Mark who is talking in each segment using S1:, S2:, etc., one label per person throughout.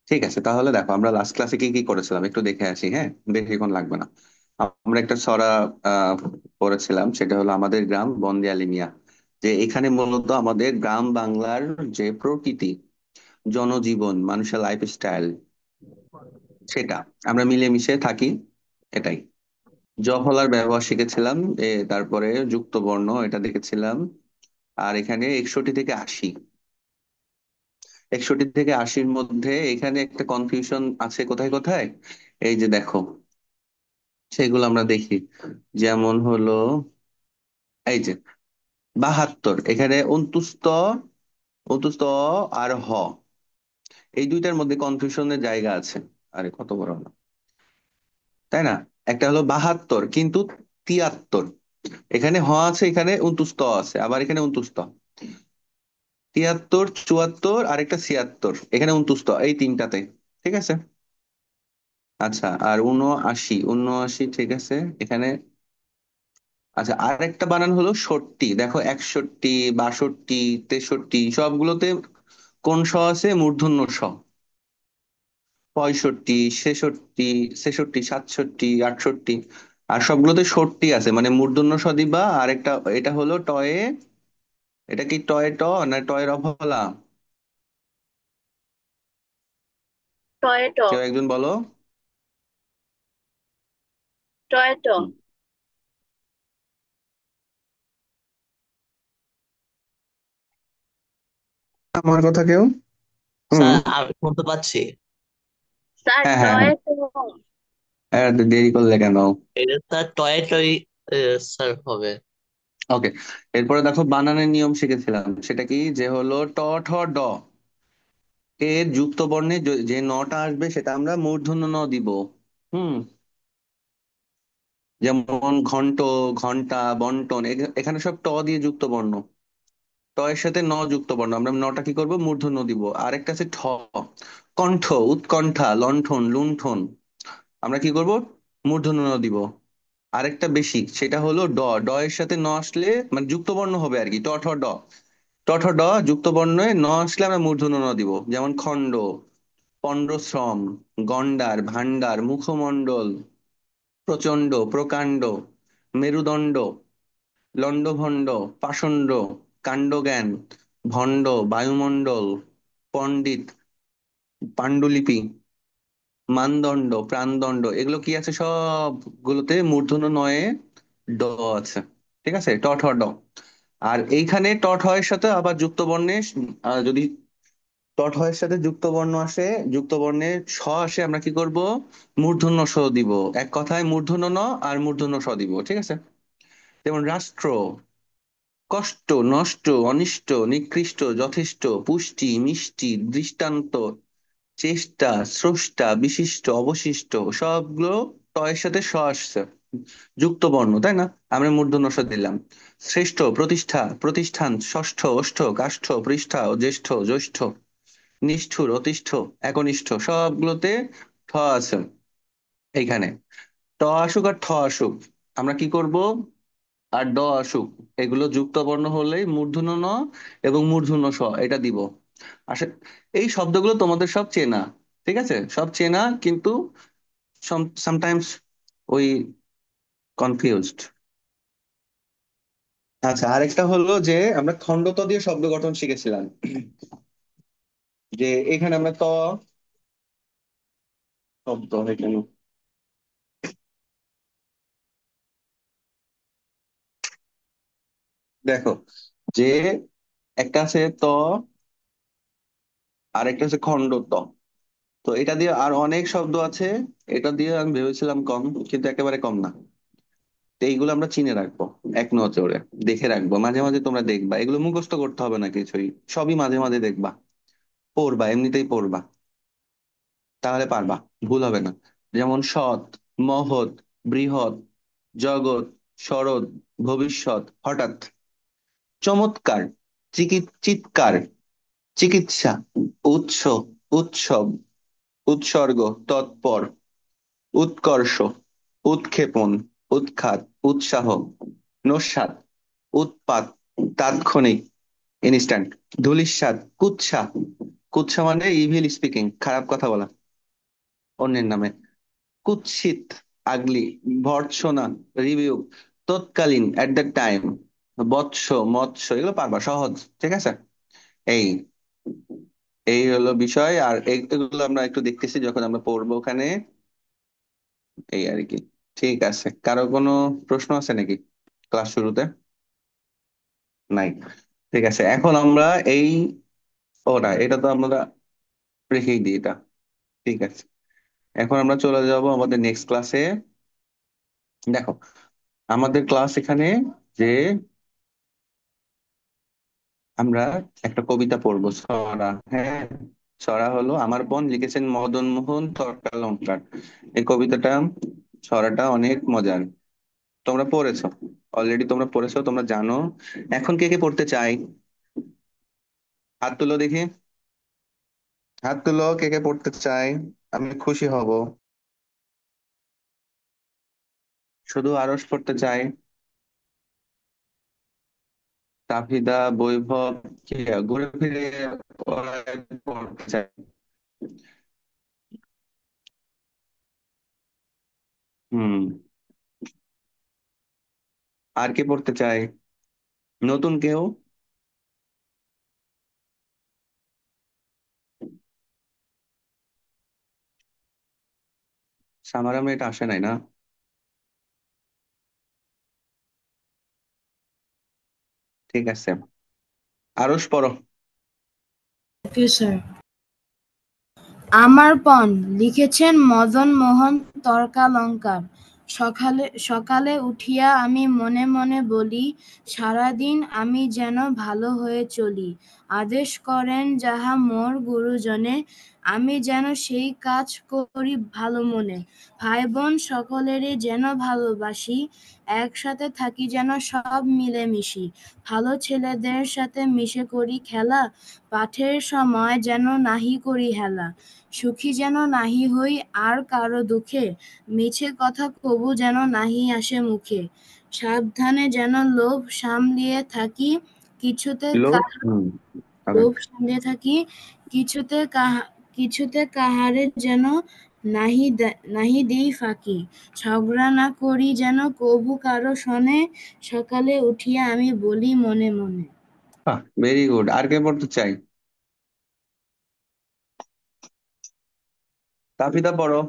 S1: ঠিক আছে, তাহলে দেখো আমরা লাস্ট ক্লাসে কি কি করেছিলাম একটু দেখে আসি। হ্যাঁ, বেশিক্ষণ লাগবে না। আমরা একটা ছড়া আহ পড়েছিলাম, সেটা হলো আমাদের গ্রাম বন্দিয়ালী মিয়া। যে এখানে মূলত আমাদের গ্রাম বাংলার যে প্রকৃতি, জনজীবন, মানুষের লাইফ স্টাইল, সেটা আমরা মিলেমিশে থাকি, এটাই। জ ফলার ব্যবহার শিখেছিলাম। তারপরে যুক্ত বর্ণ এটা দেখেছিলাম। আর এখানে 61 থেকে 80, 61 থেকে 80-র মধ্যে এখানে একটা কনফিউশন আছে কোথায় কোথায়। এই যে দেখো, সেগুলো আমরা দেখি। যেমন হলো এই যে 72, এখানে অন্তুস্ত, অন্তুস্ত আর এই দুইটার মধ্যে কনফিউশনের জায়গা আছে। আরে কত বড় না, তাই না? একটা হলো 72 কিন্তু 73, এখানে আছে, এখানে অন্তুস্ত আছে, আবার এখানে অন্তুস্ত। 73, 74 আর একটা 76, এখানে অন্তুস্ত, এই তিনটাতে। ঠিক আছে। আচ্ছা, আর 79, 79 ঠিক আছে এখানে। আচ্ছা, আরেকটা বানান হলো সট্টি, দেখো 61, 62, 63 সবগুলোতে কোন স আছে? মূর্ধন্য স। 65, 66, 66, 67, 68 আর সবগুলোতে সট্টি আছে, মানে মূর্ধন্য স দিবা। আর একটা, এটা হলো টয়ে, এটা কি টয়ে ট না টয়ে র ফলা?
S2: টয়েটো।
S1: কেউ একজন বলো।
S2: টয়েটো।
S1: হুম। আমার কথা কেউ? হুম।
S3: স্যার আমি শুনতে পাচ্ছি।
S2: স্যার
S1: হ্যাঁ হ্যাঁ হ্যাঁ।
S2: টয়েটো।
S1: এত দেরি করলে কেন?
S3: এটা স্যার টয় টয় স্যার হবে।
S1: ওকে, এরপরে দেখো বানানের নিয়ম শিখেছিলাম, সেটা কি? যে হলো ট, ঠ, ড এর যুক্ত বর্ণে যে নটা আসবে সেটা আমরা মূর্ধন্য ন দিব। হুম। যেমন ঘন্ট, ঘন্টা, বন্টন, এখানে সব ট দিয়ে যুক্ত বর্ণ। ট এর সাথে ন যুক্ত বর্ণ, আমরা নটা কি করব? মূর্ধন্য দিব। আরেকটা আছে ঠ, কণ্ঠ, উৎকণ্ঠা, লণ্ঠন, লুণ্ঠন, আমরা কি করব? মূর্ধন্য ন দিব। আরেকটা বেশি, সেটা হলো ড। ড এর সাথে ন আসলে মানে যুক্ত বর্ণ হবে আর কি, ট, ঠ, ড। ট, ঠ, ড যুক্ত বর্ণে ন আসলে আমরা মূর্ধন্য ন দিব। যেমন খণ্ড, পণ্ডশ্রম, গণ্ডার, ভাণ্ডার, মুখমণ্ডল, প্রচণ্ড, প্রকাণ্ড, মেরুদণ্ড, লণ্ডভণ্ড, পাষণ্ড, কাণ্ডজ্ঞান, ভণ্ড, বায়ুমণ্ডল, পণ্ডিত, পাণ্ডুলিপি, মানদণ্ড, প্রাণদণ্ড, এগুলো কি আছে? সবগুলোতে মূর্ধন্য নয়ে ড আছে। ঠিক আছে, ট, ঠ, ড। আর এইখানে ট, ঠ এর সাথে আবার যুক্ত বর্ণে যদি ট, ঠ এর সাথে যুক্ত বর্ণ আসে, যুক্ত বর্ণে স আসে, আমরা কি করব? মূর্ধন্য স দিব। এক কথায় মূর্ধন্য ন আর মূর্ধন্য স দিব। ঠিক আছে। যেমন রাষ্ট্র, কষ্ট, নষ্ট, অনিষ্ট, নিকৃষ্ট, যথেষ্ট, পুষ্টি, মিষ্টি, দৃষ্টান্ত, চেষ্টা, স্রষ্টা, বিশিষ্ট, অবশিষ্ট, সবগুলো ট এর সাথে স আসছে, যুক্ত বর্ণ, তাই না? আমরা মূর্ধন্য ষ দিলাম। শ্রেষ্ঠ, প্রতিষ্ঠা, প্রতিষ্ঠান, ষষ্ঠ, ওষ্ঠ, কাষ্ঠ, পৃষ্ঠা, জ্যেষ্ঠ, জ্যৈষ্ঠ, নিষ্ঠুর, অতিষ্ঠ, একনিষ্ঠ, সবগুলোতে ঠ আছে এইখানে। ট আসুক আর ঠ আসুক, আমরা কি করব? আর ড আসুক, এগুলো যুক্ত বর্ণ হলেই মূর্ধন্য ন এবং মূর্ধন্য স এটা দিব। আসলে এই শব্দগুলো তোমাদের সব চেনা, ঠিক আছে, সব চেনা, কিন্তু সামটাইমস ওই কনফিউজড। আচ্ছা, আরেকটা হলো যে আমরা খণ্ডত দিয়ে শব্দ গঠন শিখেছিলাম। যে এখানে আমরা শব্দ হয় কেন, দেখো, যে একটা আছে আরেকটা আছে খণ্ডত। তো এটা দিয়ে আর অনেক শব্দ আছে, এটা দিয়ে আমি ভেবেছিলাম কম, কিন্তু একেবারে কম না। তো এইগুলো আমরা চিনে রাখবো এক নজরে, দেখে রাখবো, মাঝে মাঝে তোমরা দেখবা, এগুলো মুখস্থ করতে হবে না কিছুই, সবই মাঝে মাঝে দেখবা, পড়বা, এমনিতেই পড়বা, তাহলে পারবা, ভুল হবে না। যেমন সৎ, মহৎ, বৃহৎ, জগৎ, শরৎ, ভবিষ্যৎ, হঠাৎ, চমৎকার, চিৎকার, চিকিৎসা, উৎস, উৎসব, উৎসর্গ, তৎপর, উৎকর্ষ, উৎক্ষেপণ, উৎখাত, উৎসাহ, নস্যাৎ, উৎপাত, তাৎক্ষণিক, ইনস্ট্যান্ট, ধূলিসাৎ, কুৎসা, কুৎসা মানে ইভিল স্পিকিং, খারাপ কথা বলা অন্যের নামে। কুৎসিত, আগলি। ভর্ৎসনা, রিভিউ। তৎকালীন, এট দ্য টাইম। বৎস, মৎস্য, এগুলো পারবা, সহজ। ঠিক আছে। এই এই হলো বিষয়। আর এগুলো আমরা একটু দেখতেছি যখন আমরা পড়বো ওখানে। এই আর কি। ঠিক আছে, কারো কোনো প্রশ্ন আছে নাকি ক্লাস শুরুতে? নাই। ঠিক আছে, এখন আমরা এই, ওটা এটা তো আমরা রেখেই দিই এটা। ঠিক আছে, এখন আমরা চলে যাব আমাদের নেক্সট ক্লাসে। দেখো, আমাদের ক্লাস এখানে যে আমরা একটা কবিতা পড়বো, ছড়া। হ্যাঁ, ছড়া হলো আমার বোন লিখেছেন মদন মোহন তর্কালঙ্কার। এই কবিতাটা, ছড়াটা অনেক মজার। তোমরা পড়েছো, অলরেডি তোমরা পড়েছো, তোমরা জানো। এখন কে কে পড়তে চাই? হাত তুলো দেখি। হাত তুলো, কে কে পড়তে চাই, আমি খুশি হব। শুধু আরস পড়তে চাই। তাফিদা, বৈভব, কে ঘুরে ফিরে পড়তে চাই। হুম। আর কে পড়তে চায়? নতুন কেউ? সামারা মেয়েটা আসে নাই না? ঠিক আছে, আরস পড়ো।
S4: Okay sir. আমার পণ লিখেছেন মদন মোহন তর্কালঙ্কার। সকালে সকালে উঠিয়া আমি মনে মনে বলি, সারাদিন আমি যেন ভালো হয়ে চলি। আদেশ করেন যাহা মোর গুরুজনে, আমি যেন সেই কাজ করি ভালো মনে। ভাই বোন সকলেরই যেন ভালোবাসি, একসাথে থাকি যেন সব মিলেমিশি। ভালো ছেলেদের সাথে মিশে করি খেলা, পাঠের সময় যেন নাহি করি হেলা। সুখী যেন নাহি হই আর কারো দুঃখে, মিছে কথা কবু যেন নাহি আসে মুখে। সাবধানে যেন লোভ সামলিয়ে থাকি, কিছুতে
S1: লোক, হবে।
S4: লোভ সামলিয়ে থাকি, কিছুতে কিছুতে কাহারে যেন নাহি দেই ফাঁকি। ঝগড়া না করি যেন কভু কারো সনে, সকালে উঠিয়া আমি বলি মনে মনে।
S1: Very good. আর কে পড়তে চাই? তাফিদা পড়ো।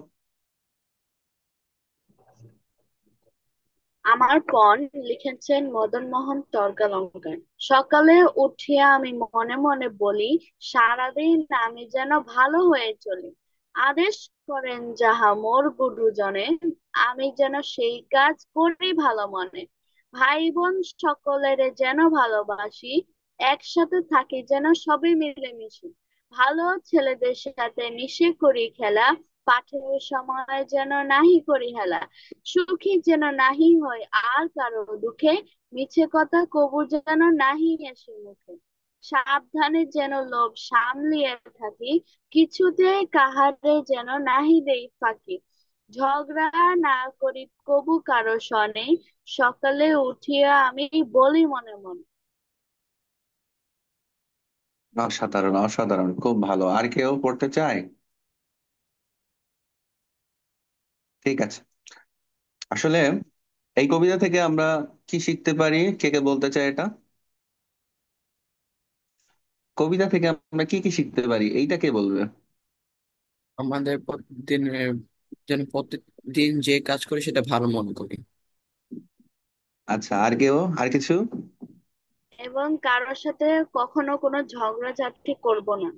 S2: আমার পণ লিখেছেন মদন মোহন তর্কালঙ্কার। সকালে উঠিয়া আমি মনে মনে বলি, সারাদিন আমি যেন ভালো হয়ে চলি। আদেশ করেন যাহা মোর গুরুজনে, আমি যেন সেই কাজ করি ভালো মনে। ভাই বোন সকলের যেন ভালোবাসি, একসাথে থাকি যেন সবাই মিলেমিশি। ভালো ছেলেদের সাথে মিশে করি খেলা, পাঠের সময় যেন নাহি করি হেলা। সুখী যেন নাহি হয় আর কারো দুঃখে, মিছে কথা কবু যেন নাহি আসে মুখে। সাবধানে যেন লোভ সামলিয়ে থাকি, কিছুতে কাহারে যেন নাহি দেই ফাঁকি। ঝগড়া না করি কবু কারো সনে, সকালে উঠিয়া আমি বলি মনে মনে।
S1: অসাধারণ, অসাধারণ, খুব ভালো। আর কেউ পড়তে চায়? ঠিক আছে। আসলে এই কবিতা থেকে আমরা কি শিখতে পারি, কে কে বলতে চায় এটা? কবিতা থেকে আমরা কি কি শিখতে পারি, এইটা কে বলবে?
S5: আমাদের প্রতিদিন যেন প্রতিদিন যে কাজ করি সেটা ভালো মনে করি।
S1: আচ্ছা, আর কেউ, আর কিছু?
S2: এবং কারোর সাথে কখনো কোনো ঝগড়াঝাটি করব না।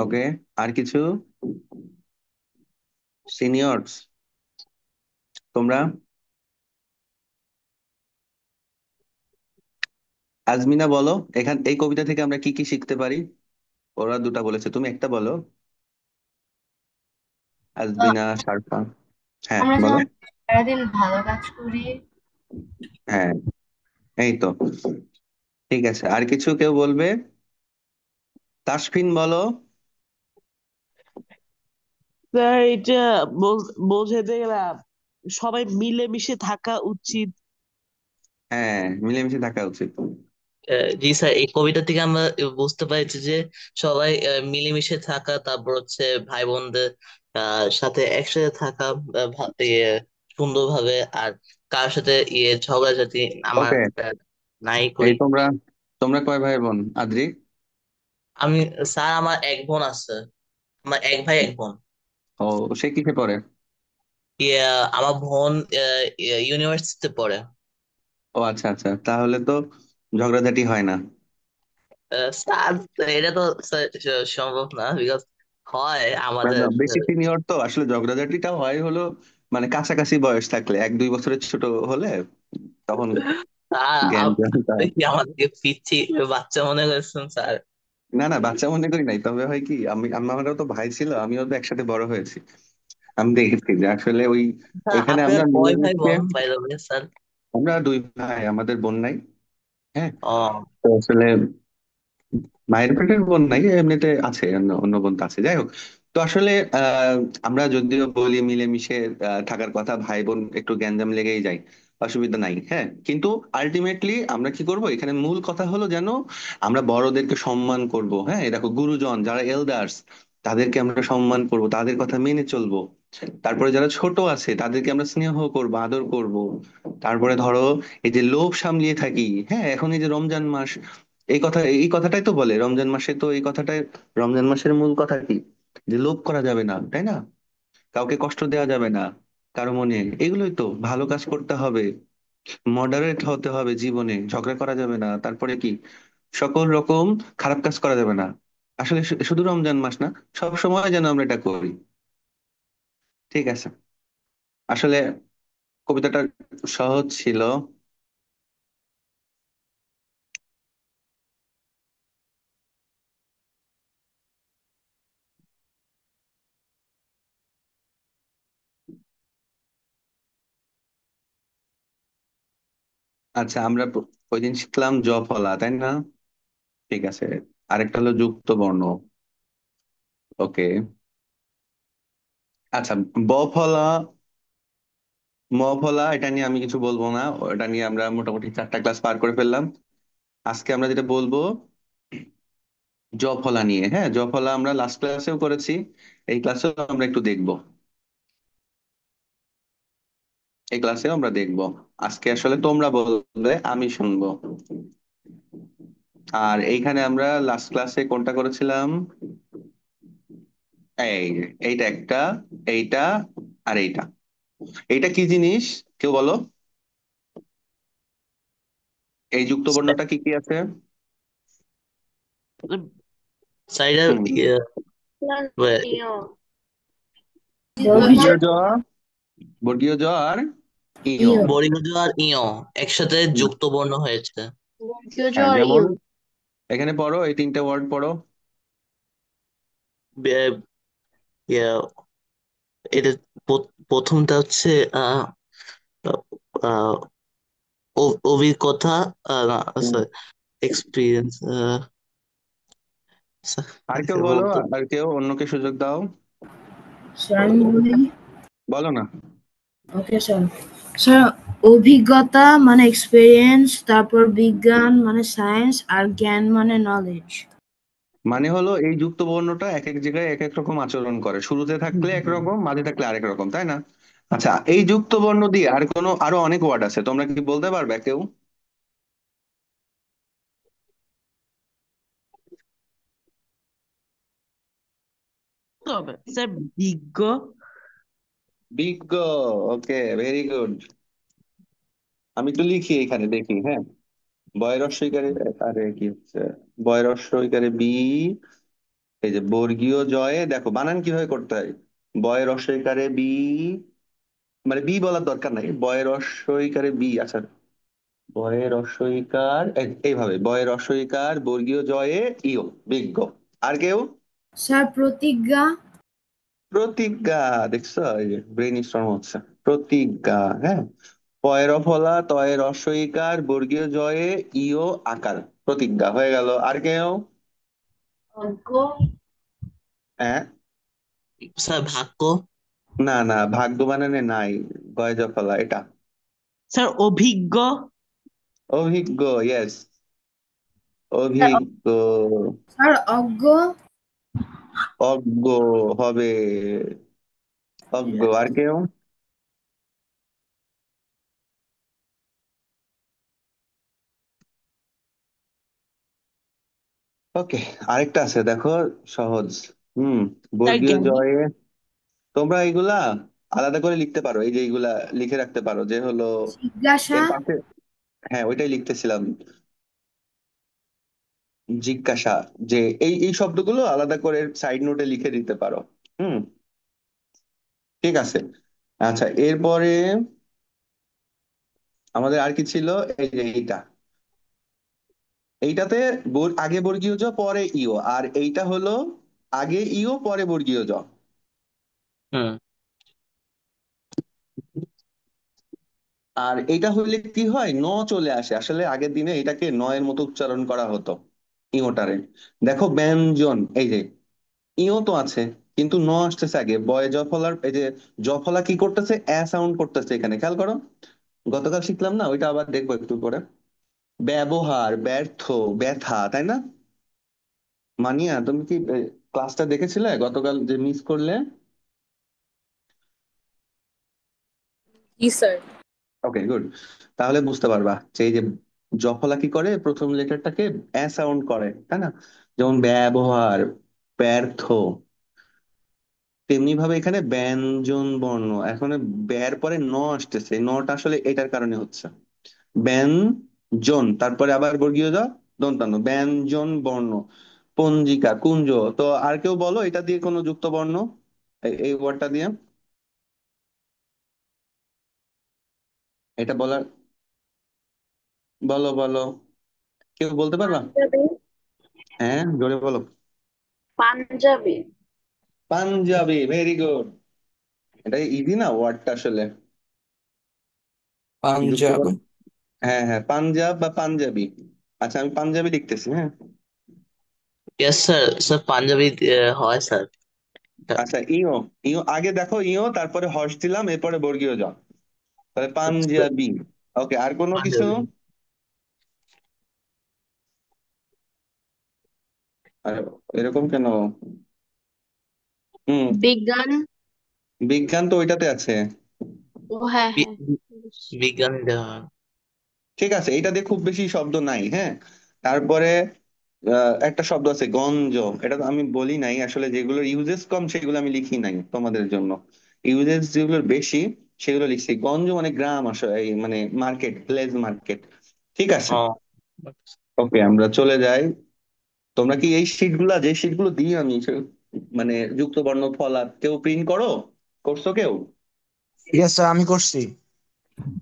S1: ওকে, আর কিছু? সিনিয়র্স, তোমরা? আজমিনা বলো, এই কবিতা থেকে আমরা কি কি শিখতে পারি? ওরা দুটা বলেছে, তুমি একটা বলো। আজমিনা, শারফা। হ্যাঁ
S4: আমরা
S1: বলো।
S4: যেন সারাদিন ভালো কাজ করি।
S1: হ্যাঁ, এই তো। ঠিক আছে, আর কিছু কেউ বলবে? তাসফিন বলো।
S6: স্যার এটা বোঝাতে গেলাম সবাই মিলেমিশে থাকা উচিত।
S1: হ্যাঁ, মিলেমিশে থাকা উচিত।
S3: জি স্যার, এই কবিতা থেকে আমরা বুঝতে পারছি যে সবাই মিলেমিশে থাকা, তারপর হচ্ছে ভাই বোনদের সাথে একসাথে থাকা, সুন্দরভাবে। আর কার সাথে ঝগড়াঝাটি আমার
S1: ওকে,
S3: আহ, নাই
S1: এই
S3: করি।
S1: তোমরা তোমরা কয় ভাই বোন আদ্রি?
S3: আমি স্যার, আমার এক বোন আছে। আমার এক ভাই এক বোন।
S1: ও, সে কিসে পড়ে?
S3: আমার বোন ইউনিভার্সিটিতে পড়ে।
S1: ও আচ্ছা আচ্ছা, তাহলে তো ঝগড়াঝাটি হয় না।
S3: স্যার, এটা তো স্যার সম্ভব না, বিকজ হয়
S1: মানে
S3: আমাদের।
S1: বেশি সিনিয়র তো আসলে ঝগড়াঝাটিটা হয় হলো মানে কাছাকাছি বয়স থাকলে, 1-2 বছরের ছোট হলে তখন জ্ঞান জ্ঞানটা
S3: আপনি কি আমাদেরকে পিচ্ছি বাচ্চা মনে করছেন স্যার?
S1: না না, বাচ্চা মনে করি নাই, তবে হয় কি আমারও তো ভাই ছিল, আমিও তো একসাথে বড় হয়েছি। আমি দেখেছি যে আসলে
S3: স্যার,
S1: ওইখানে
S3: আপনারা
S1: আমরা
S3: কয় ভাই
S1: মিলেমিশে।
S3: বোন বাই দ্য ওয়ে স্যার?
S1: আমরা 2 ভাই, আমাদের বোন নাই। হ্যাঁ,
S3: ও
S1: তো আসলে মায়ের পেটের বোন নাই, এমনিতে আছে, অন্য অন্য বোন তো আছে, যাই হোক। তো আসলে আহ আমরা যদিও বলি মিলেমিশে থাকার কথা, ভাই বোন একটু গ্যাঞ্জাম লেগেই যায়, অসুবিধা নাই। হ্যাঁ, কিন্তু আলটিমেটলি আমরা কি করব, এখানে মূল কথা হলো যেন আমরা বড়দেরকে সম্মান করব। হ্যাঁ, এই দেখো গুরুজন যারা এল্ডার্স, তাদেরকে আমরা সম্মান করব, তাদের কথা মেনে চলবো। তারপরে যারা ছোট আছে তাদেরকে আমরা স্নেহ করব, আদর করব। তারপরে ধরো এই যে লোভ সামলিয়ে থাকি, হ্যাঁ, এখন এই যে রমজান মাস, এই কথাটাই তো বলে রমজান মাসে, তো এই কথাটাই রমজান মাসের মূল কথা কি, যে লোভ করা যাবে না, তাই না? কাউকে কষ্ট দেওয়া যাবে না, কারো মনে, এগুলোই তো ভালো কাজ করতে হবে, মডারেট হতে হবে জীবনে, ঝগড়া করা যাবে না, তারপরে কি সকল রকম খারাপ কাজ করা যাবে না। আসলে শুধু রমজান মাস না, সব সময় যেন আমরা এটা করি। ঠিক আছে, আসলে কবিতাটা সহজ ছিল। আচ্ছা, আমরা ওই দিন শিখলাম জ ফলা, তাই না? ঠিক আছে, আরেকটা হলো যুক্ত বর্ণ। ওকে, আচ্ছা, ব ফলা, ম ফলা, এটা নিয়ে আমি কিছু বলবো না, এটা নিয়ে আমরা মোটামুটি 4টা ক্লাস পার করে ফেললাম। আজকে আমরা যেটা বলবো জ ফলা নিয়ে। হ্যাঁ, জ ফলা আমরা লাস্ট ক্লাসেও করেছি, এই ক্লাসেও আমরা একটু দেখবো, এই ক্লাসেও আমরা দেখবো। আজকে আসলে তোমরা বলবে, আমি শুনবো। আর এইখানে আমরা লাস্ট ক্লাসে কোনটা করেছিলাম? এই যে, এইটা একটা, এইটা, আর এইটা। এইটা কি জিনিস, কেউ বলো? এই যুক্ত বর্ণটা কি কি আছে?
S3: স্যার, এটা
S1: হুম,
S2: লক্ষণীয়।
S1: বর্গীয় জ, বর্গীয় জ আর ইয়।
S3: বর্গীয় জ আর ইয় একসাথে
S1: হুম,
S3: যুক্ত বর্ণ হয়েছে।
S2: বর্গীয় জ
S1: হ্যাঁ,
S2: আর
S1: যেমন
S2: ইউ।
S1: এখানে পড়ো, এই 3টে ওয়ার্ড পড়ো।
S3: বে- ইয়ে, এটা প্রথমটা হচ্ছে আহ আহ, অভিজ্ঞতা,
S1: হুম,
S3: এক্সপিরিয়েন্স।
S1: আর কেউ বলো,
S3: বলতো।
S1: আর কেউ, অন্যকে সুযোগ দাও।
S4: স্যার আমি বলি।
S1: বলো না।
S4: Okay sir. স্যার, অভিজ্ঞতা মানে এক্সপিরিয়েন্স, তারপর বিজ্ঞান মানে সায়েন্স, আর জ্ঞান মানে নলেজ।
S1: মানে হলো এই যুক্ত বর্ণটা এক এক জায়গায় এক এক রকম আচরণ করে, শুরুতে থাকলে একরকম, মাঝে থাকলে আরেক রকম, তাই না? আচ্ছা, এই যুক্ত বর্ণ দিয়ে আরো অনেক ওয়ার্ড আছে, তোমরা কি বলতে পারবে কেউ?
S6: হবে স্যার, বিজ্ঞ।
S1: বিজ্ঞ। ওকে, ভেরি গুড। আমি একটু লিখি এখানে, দেখি। হ্যাঁ, বয়রস্বইকারে, আরে কি হচ্ছে, বয়রস্বইকারে বি, এই যে বর্গীয় জয়ে দেখো বানান কিভাবে করতে হয়। বয়রস্বইকারে বি, মানে বি বলার দরকার নাই, বয়রস্বইকারে বি। আচ্ছা, এইভাবে বয়রস্বইকার বর্গীয় জয়ে ইও, বিজ্ঞ। আর কেউ?
S4: স্যার, প্রতিজ্ঞা।
S1: প্রতিজ্ঞা। দেখছো, এই যে ব্রেন স্টর্ম হচ্ছে। প্রতিজ্ঞা, হ্যাঁ। পয়ের ফলা, তয়ের রস্বইকার বর্গীয় জয়ে ইও আকার, প্রতিজ্ঞা হয়ে গেল। আর কেউ?
S2: অজ্ঞ।
S1: হ্যাঁ,
S3: স্যার, ভাগ্য।
S1: না না, ভাগ্য বানানে নাই, গয় জ ফলা এটা।
S6: স্যার, অভিজ্ঞ।
S1: অভিজ্ঞ, ইয়েস।
S4: স্যার
S1: অভিজ্ঞ।
S4: স্যার অজ্ঞ।
S1: অজ্ঞ হবে। অজ্ঞ। আর কেউ? ওকে, আরেকটা আছে দেখো, সহজ। হুম।
S6: স্যার
S1: বর্গীয়
S6: জ্ঞানী।
S1: জয়ে তোমরা এগুলা আলাদা করে লিখতে পারো, এই যে এইগুলা লিখে রাখতে পারো যে হলো
S4: জিজ্ঞাসা।
S1: এর পাশে। হ্যাঁ, ওইটাই লিখতেছিলাম, জিজ্ঞাসা। যে এই এই শব্দগুলো আলাদা করে সাইড নোটে লিখে দিতে পারো। হুম। ঠিক আছে। আচ্ছা, এরপরে আমাদের আর কি ছিল? এই যে এইটা, এইটাতে আগে বর্গীয় জ পরে ইও, আর এইটা হলো আগে ইও পরে বর্গীয় জ।
S3: হুম।
S1: আর এটা হইলে কি হয়, ন চলে আসে। আসলে আগের দিনে এটাকে নয়ের মতো উচ্চারণ করা হতো, ইওটারে। দেখো ব্যঞ্জন, এই যে ইও তো আছে, কিন্তু ন আসতেছে আগে, বয়ে জফলার এই যে জফলা কি করতেছে, সাউন্ড করতেছে এখানে, খেয়াল করো। গতকাল শিখলাম না, ওইটা আবার দেখবো একটু পরে। ব্যবহার, ব্যর্থ, ব্যথা, তাই না? মানিয়া, তুমি কি ক্লাসটা দেখেছিলে গতকাল যে মিস করলে?
S4: জি স্যার।
S1: ওকে, গুড। তাহলে বুঝতে পারবা যে এই যে জফলা কি করে, প্রথম লেটারটাকে সাউন্ড করে, তাই না? যেমন ব্যবহার, ব্যর্থ। তেমনি ভাবে এখানে ব্যঞ্জন বর্ণ, এখন ব্যয়ের পরে ন আসতেছে, নটা আসলে এটার কারণে হচ্ছে। ব্যঞ্জন, তারপরে আবার বর্গীয় জ, দন্তান্ন, ব্যঞ্জন বর্ণ। পঞ্জিকা, কুঞ্জ। তো আর কেউ বলো এটা দিয়ে কোনো যুক্ত বর্ণ, এই ওয়ার্ডটা দিয়ে, এটা বলার, বলো বলো, কেউ বলতে পারবা?
S2: পাঞ্জাবি।
S1: হ্যাঁ, জোরে বলো।
S2: পাঞ্জাবি।
S1: পাঞ্জাবি, ভেরি গুড। এটা ইজি না ওয়ার্ডটা আসলে, যুক্ত
S5: পাঞ্জাব।
S1: বর্ণ। হ্যাঁ হ্যাঁ, পাঞ্জাব বা পাঞ্জাবি। আচ্ছা, আমি পাঞ্জাবি লিখতেছি, হ্যাঁ।
S3: ইয়েস স্যার, স্যার পাঞ্জাবি হয় স্যার।
S1: আচ্ছা, ইও। ইও আগে দেখো, ইও তারপরে হর্ষ দিলাম, এরপরে বর্গীয় জ, তাহলে পাঞ্জাবি। ওকে, আর কোনো কিছু?
S3: পাঞ্জাবি।
S1: আর এরকম কেন? হুম।
S6: বিজ্ঞান।
S1: বিজ্ঞান তো ওইটাতে আছে।
S6: ও হ্যাঁ
S3: বি-
S6: হ্যাঁ।
S3: বিজ্ঞান দেওয়া।
S1: ঠিক আছে, এটা দিয়ে খুব বেশি শব্দ নাই, হ্যাঁ। তারপরে একটা শব্দ আছে গঞ্জ, এটা তো আমি বলি নাই আসলে, যেগুলোর ইউজেস কম সেগুলো আমি লিখি নাই তোমাদের জন্য। ইউজেস যেগুলোর বেশি সেগুলো লিখছি। গঞ্জ মানে গ্রাম, আসলে এই মানে মার্কেট, প্লেস মার্কেট। ঠিক আছে।
S3: ও।
S1: ওকে, আমরা চলে যাই। তোমরা কি এই শিট গুলা, যে শিট গুলো দিই আমি মানে যুক্ত বর্ণ ফলা, কেউ প্রিন্ট করছো কেউ?
S7: ইয়েস স্যার, আমি করছি।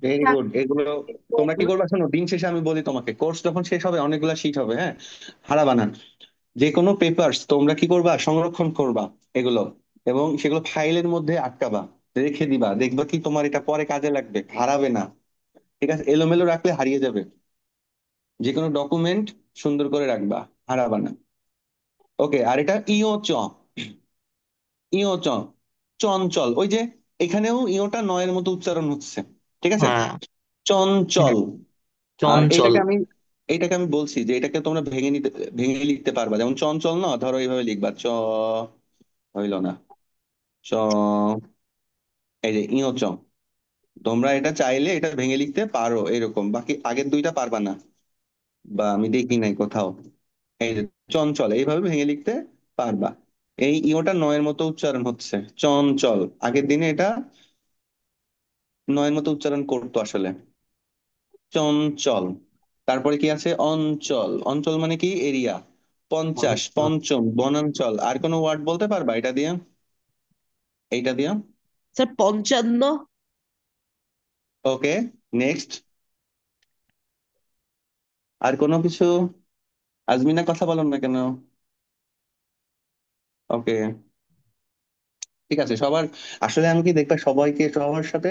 S1: Very good. এগুলো তোমরা কি করবা শোনো, দিন শেষে আমি বলি তোমাকে, কোর্স যখন শেষ হবে অনেকগুলা শিট হবে, হ্যাঁ। হারাবা না। যে কোনো পেপারস তোমরা কি করবা, সংরক্ষণ করবা এগুলো, এবং সেগুলো ফাইলের মধ্যে আটকাবা, রেখে দিবা, দেখবা কি তোমার এটা পরে কাজে লাগবে, হারাবে না। ঠিক আছে, এলোমেলো রাখলে হারিয়ে যাবে। যে কোনো ডকুমেন্ট সুন্দর করে রাখবা, হারাবা না। ওকে, আর এটা ইও চ, ইও চ, চঞ্চল, ওই যে এখানেও ইওটা নয়ের মতো উচ্চারণ হচ্ছে। ঠিক আছে,
S3: হ্যাঁ।
S1: চঞ্চল। আর
S3: চঞ্চল।
S1: এইটাকে আমি বলছি যে এটাকে তোমরা ভেঙে লিখতে পারবা, যেমন চঞ্চল না, ধরো এইভাবে লিখবা, হইল না, চ, এই যে ইও চ। তোমরা এটা চাইলে এটা ভেঙে লিখতে পারো এরকম, বাকি আগের দুইটা পারবা না, বা আমি দেখি নাই কোথাও। এই যে চঞ্চল, এইভাবে ভেঙে লিখতে পারবা। এই ইওটা নয়ের মতো উচ্চারণ হচ্ছে, চঞ্চল। আগের দিনে এটা নয়ের মতো উচ্চারণ করতো আসলে, চঞ্চল। তারপরে কি আছে, অঞ্চল। অঞ্চল মানে কি, এরিয়া। পঞ্চাশ, পঞ্চম, বনাঞ্চল। আর কোনো ওয়ার্ড বলতে পারবা এটা দিয়ে, এইটা দিয়ে?
S6: স্যার 55।
S1: ওকে, নেক্সট। আর কোনো কিছু? আজমিনা কথা বলেন না কেন? ওকে, ঠিক আছে। সবার আসলে আমি কি দেখবা, সবাইকে সবার সাথে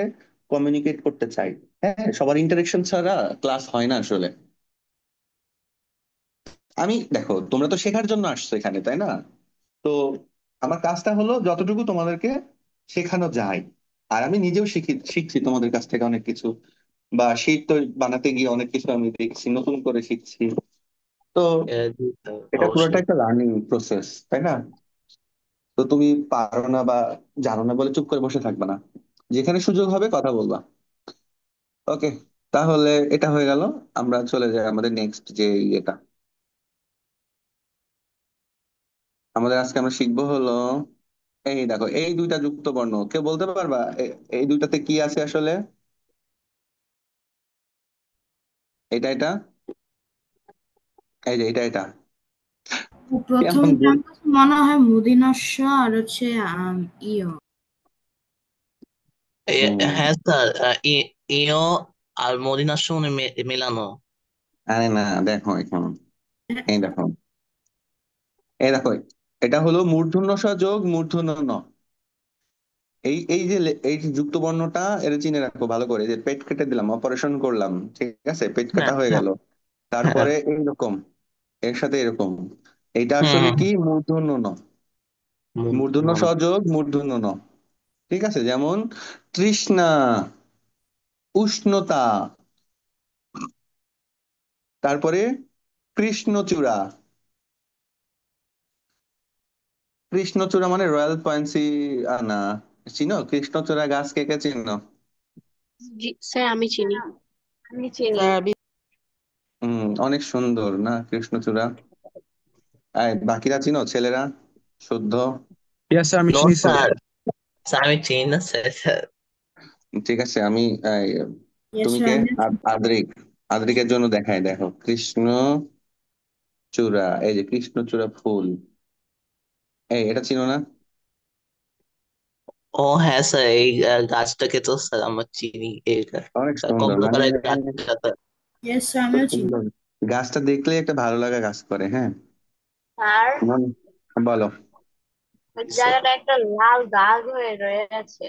S1: কমিউনিকেট করতে চাই। হ্যাঁ, সবার ইন্টারেকশন ছাড়া ক্লাস হয় না আসলে। আমি দেখো, তোমরা তো শেখার জন্য আসছো এখানে, তাই না? তো আমার কাজটা হলো যতটুকু তোমাদেরকে শেখানো যায়। আর আমি নিজেও শিখছি তোমাদের কাছ থেকে অনেক কিছু, বা শীট তো বানাতে গিয়ে অনেক কিছু আমি দেখছি, নতুন করে শিখছি। তো তো এটা পুরোটা
S3: অবশ্যই।
S1: একটা লার্নিং প্রসেস, তাই না? তো তুমি পারো না বা জানো না বলে চুপ করে বসে থাকবে না, যেখানে সুযোগ হবে কথা বলবা। ওকে, তাহলে এটা হয়ে গেল। আমরা চলে যাই আমাদের নেক্সট যে ইয়েটা। আমাদের আজকে আমরা শিখবো হলো, এই দেখো এই দুইটা যুক্ত বর্ণ, কেউ বলতে পারবা এই দুইটাতে কি আছে আসলে? এটা এই যে এটা কেমন
S4: প্রথমটা আমার কাছে মনে হয় মুদিনস্য আর হচ্ছে ইয়
S1: হুম,
S3: হ্যাঁ স্যার, ইও আর মদিনার সঙ্গে মেলানো।
S1: আরে না, দেখো এখন, এই দেখো, এই দেখো, এটা হলো মূর্ধন্য ষ যোগ মূর্ধন্য ন। এই যে এই যে যুক্ত বর্ণটা, এটা চিনে রাখো ভালো করে, যে পেট কেটে দিলাম, অপারেশন করলাম, ঠিক আছে, পেট কাটা
S3: হ্যাঁ,
S1: হয়ে
S3: হ্যাঁ,
S1: গেল,
S3: হ্যাঁ।
S1: তারপরে এইরকম, এর সাথে এরকম, এটা আসলে
S3: হুম।
S1: কি মূর্ধন্য ন। মূর্ধন্য স যোগ মূর্ধন্য ন, ঠিক আছে। যেমন তৃষ্ণা, উষ্ণতা, তারপরে কৃষ্ণচূড়া। কৃষ্ণচূড়া মানে রয়্যাল পয়েন্সি আনা, চিনো কৃষ্ণচূড়া গাছ, কে কে চিনো?
S6: জি স্যার, আমি চিনি।
S2: হ্যাঁ, আমি চিনি।
S6: স্যার আমি
S1: অনেক সুন্দর না কৃষ্ণচূড়া? বাকিরা চিনো, ছেলেরা শুদ্ধ?
S7: ইয়েস স্যার, আমি
S3: নো
S7: চিনি স্যার।
S3: স্যার, স্যার আমি চিনি না স্যার।
S1: ঠিক আছে, আমি এই,
S4: ইয়েস
S1: তুমি
S4: স্যার
S1: কে?
S4: আমিও চিনি।
S1: আদ্রিক, আদ্রিকের জন্য দেখাই, দেখো কৃষ্ণ চূড়া, এই যে কৃষ্ণচূড়া ফুল, এটা চিনো না?
S3: ও হ্যাঁ স্যার, এই গাছটাকে তো স্যার আমরা চিনি, এই
S1: অনেক সুন্দর মানে,
S3: কক্সবাজারের গাছটা।
S4: ইয়েস স্যার
S1: খুব
S4: আমিও চিনি।
S1: সুন্দর। গাছটা দেখলে একটা ভালো লাগা কাজ করে, হ্যাঁ।
S2: স্যার,
S1: বলো।
S2: ওই জায়গাটা একটা লাল দাগ হয়ে রয়েছে।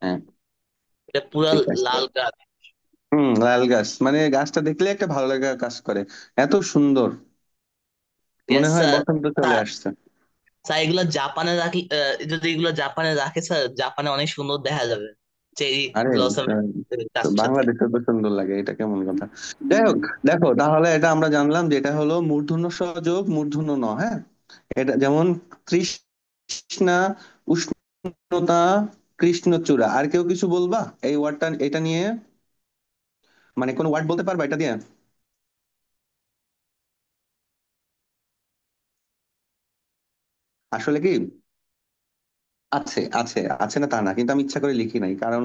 S1: হ্যাঁ,
S3: এটা পুরা
S1: ঠিক আছে।
S3: লাল গাছ।
S1: লাল গাছ মানে গাছটা দেখলে একটা ভালো লাগা কাজ করে, এত সুন্দর, মনে
S3: ইয়েস
S1: হয়
S3: স্যার।
S1: বসন্ত চলে আসছে।
S3: স্যার এগুলো জাপানে রাখি, যদি এগুলো জাপানে রাখে স্যার, জাপানে অনেক সুন্দর দেখা যাবে চেরি
S1: আরে
S3: ব্লসম
S1: তো
S3: গাছের সাথে।
S1: বাংলাদেশে তো সুন্দর লাগে, এটা কেমন কথা? যাই হোক, দেখো তাহলে এটা আমরা জানলাম যে এটা হলো মূর্ধন্য ষ যোগ মূর্ধন্য ন, হ্যাঁ। এটা যেমন তৃষ্ণা, উষ্ণতা, কৃষ্ণচূড়া। আর কেউ কিছু বলবা এই ওয়ার্ডটা, এটা নিয়ে, মানে কোন ওয়ার্ড বলতে পারবা এটা দিয়ে? আসলে কি, আছে আছে আছে না তা না, কিন্তু আমি ইচ্ছা করে লিখি নাই, কারণ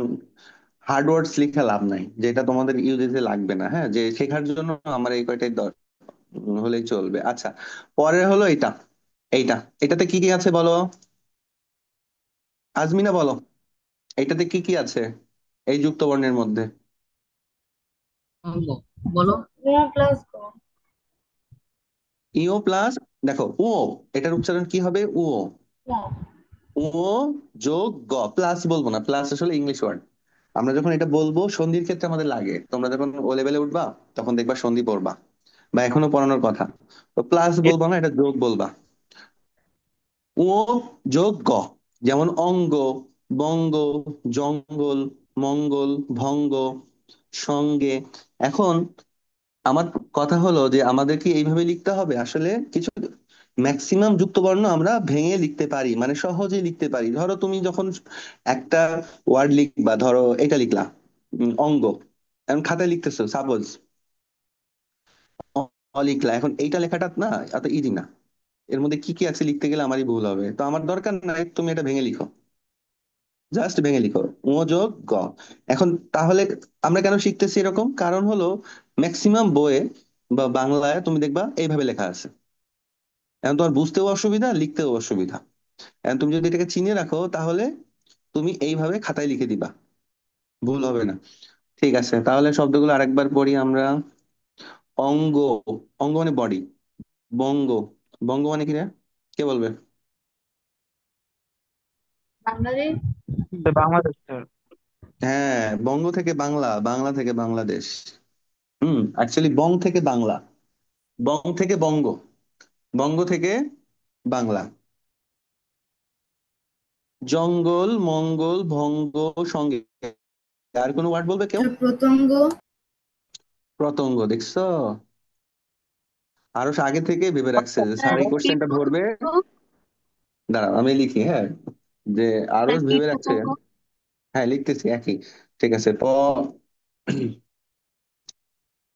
S1: হার্ড ওয়ার্ডস লিখে লাভ নাই, যেটা তোমাদের ইউজেসে লাগবে না, হ্যাঁ, যে শেখার জন্য আমার এই কয়টাই হলেই চলবে। আচ্ছা, পরে হলো এটা, এইটা, এটাতে কি কি আছে বলো, আজমিনা বলো, এইটাতে কি কি আছে এই যুক্ত বর্ণের মধ্যে?
S4: বলো।
S2: প্লাস
S1: ইও প্লাস, দেখো ও, এটার উচ্চারণ কি হবে? ও, ও যোগ গ, প্লাস বলবো না, প্লাস আসলে ইংলিশ ওয়ার্ড। আমরা যখন এটা বলবো সন্ধির ক্ষেত্রে আমাদের লাগে, তোমরা যখন ও লেভেলে উঠবা তখন দেখবা সন্ধি পড়বা, বা এখনো পড়ানোর কথা। তো প্লাস বলবা না, এটা যোগ বলবা। ও যোগ গ, যেমন অঙ্গ, বঙ্গ, জঙ্গল, মঙ্গল, ভঙ্গ, সঙ্গে। এখন আমার কথা হলো যে আমাদের কি এইভাবে লিখতে হবে? আসলে কিছু ম্যাক্সিমাম যুক্ত বর্ণ আমরা ভেঙে লিখতে পারি, মানে সহজে লিখতে পারি। ধরো তুমি যখন একটা ওয়ার্ড লিখবা, ধরো এটা লিখলা, অঙ্গ, এখন খাতায় লিখতেছো, সাপোজ লিখলা, এখন এইটা লেখাটা না এত ইজি না, এর মধ্যে কি কি আছে লিখতে গেলে আমারই ভুল হবে, তো আমার দরকার নাই, তুমি এটা ভেঙে লিখো, জাস্ট ভেঙে লিখো, ও যোগ গ। এখন তাহলে আমরা কেন শিখতেছি এরকম? কারণ হলো ম্যাক্সিমাম বইয়ে বা বাংলায় তুমি দেখবা এইভাবে লেখা আছে, এখন তোমার বুঝতেও অসুবিধা, লিখতেও অসুবিধা। এখন তুমি যদি এটাকে চিনে রাখো তাহলে তুমি এইভাবে খাতায় লিখে দিবা, ভুল হবে না। ঠিক আছে, তাহলে শব্দগুলো আরেকবার পড়ি আমরা। অঙ্গ, অঙ্গ মানে বডি। বঙ্গ, বঙ্গ মানে কি রে, কে বলবে?
S2: বাংলাদেশ।
S7: বাংলাদেশ স্যার।
S1: হ্যাঁ, বঙ্গ থেকে বাংলা, বাংলা থেকে বাংলাদেশ। অ্যাকচুয়ালি বং থেকে বাংলা, বং থেকে বঙ্গ, বঙ্গ থেকে বাংলা। জঙ্গল, মঙ্গল, ভঙ্গ, সঙ্গে। আর কোনো ওয়ার্ড বলবে কেউ?
S4: প্রত্যঙ্গ।
S1: প্রত্যঙ্গ, দেখছো? আরো সে আগে থেকে ভেবে রাখছে যে স্যার
S2: স্যার
S1: এই
S2: কীট
S1: কোশ্চেনটা ধরবে।
S2: পতঙ্গ।
S1: দাঁড়াও আমি লিখি, হ্যাঁ, যে আরো
S2: স্যার কীট
S1: ভেবে রাখছে।
S2: পতঙ্গ।
S1: হ্যাঁ লিখতেছি একই। ঠিক আছে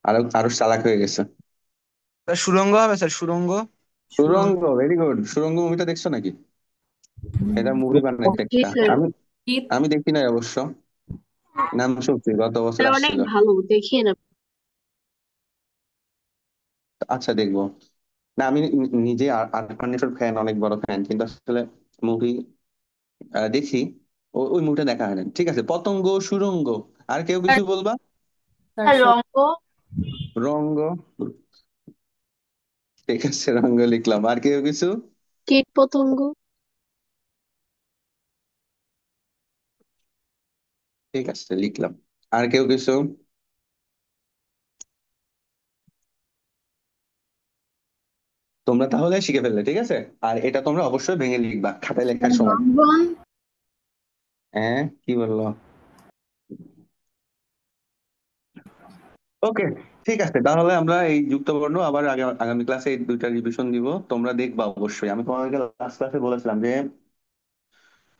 S1: আরো আরো চালাক হয়ে গেছে।
S7: স্যার সুড়ঙ্গ হবে স্যার, সুড়ঙ্গ।
S1: সুরঙ্গ, ভেরি গুড। সুরঙ্গ মুভিটা দেখছো নাকি? এটা মুভি বানাইছে
S6: জি
S1: একটা।
S6: স্যার।
S1: আমি
S6: কীট
S1: আমি দেখি নাই অবশ্য, নাম শুনছি, গত বছর
S6: স্যার অনেক
S1: আসছিল।
S6: ভালো, দেখিয়ে না।
S1: আচ্ছা দেখবো। না আমি নিজে আরফান নিশোর ফ্যান, অনেক বড় ফ্যান, কিন্তু আসলে মুভি দেখি। ওই মুভিটা দেখা হয় না। ঠিক আছে, পতঙ্গ, সুরঙ্গ। আর কেউ কিছু বলবা?
S4: স্যার
S2: রঙ্গ।
S1: রঙ্গ, ঠিক আছে, রঙ্গ লিখলাম। আর কেউ কিছু?
S6: কীট পতঙ্গ।
S1: ঠিক আছে লিখলাম। আর কেউ কিছু? তোমরা তাহলে শিখে ফেললে, ঠিক আছে। আর এটা তোমরা অবশ্যই ভেঙে লিখবা খাতায় লেখার সময়।
S4: লঙ্ঘন।
S1: হ্যাঁ কি বললো? ওকে, ঠিক আছে, তাহলে আমরা এই যুক্তবর্ণ আবার আগামী ক্লাসে এই দুইটা রিভিশন দিব। তোমরা দেখবা অবশ্যই। আমি তোমাদেরকে লাস্ট ক্লাসে বলেছিলাম যে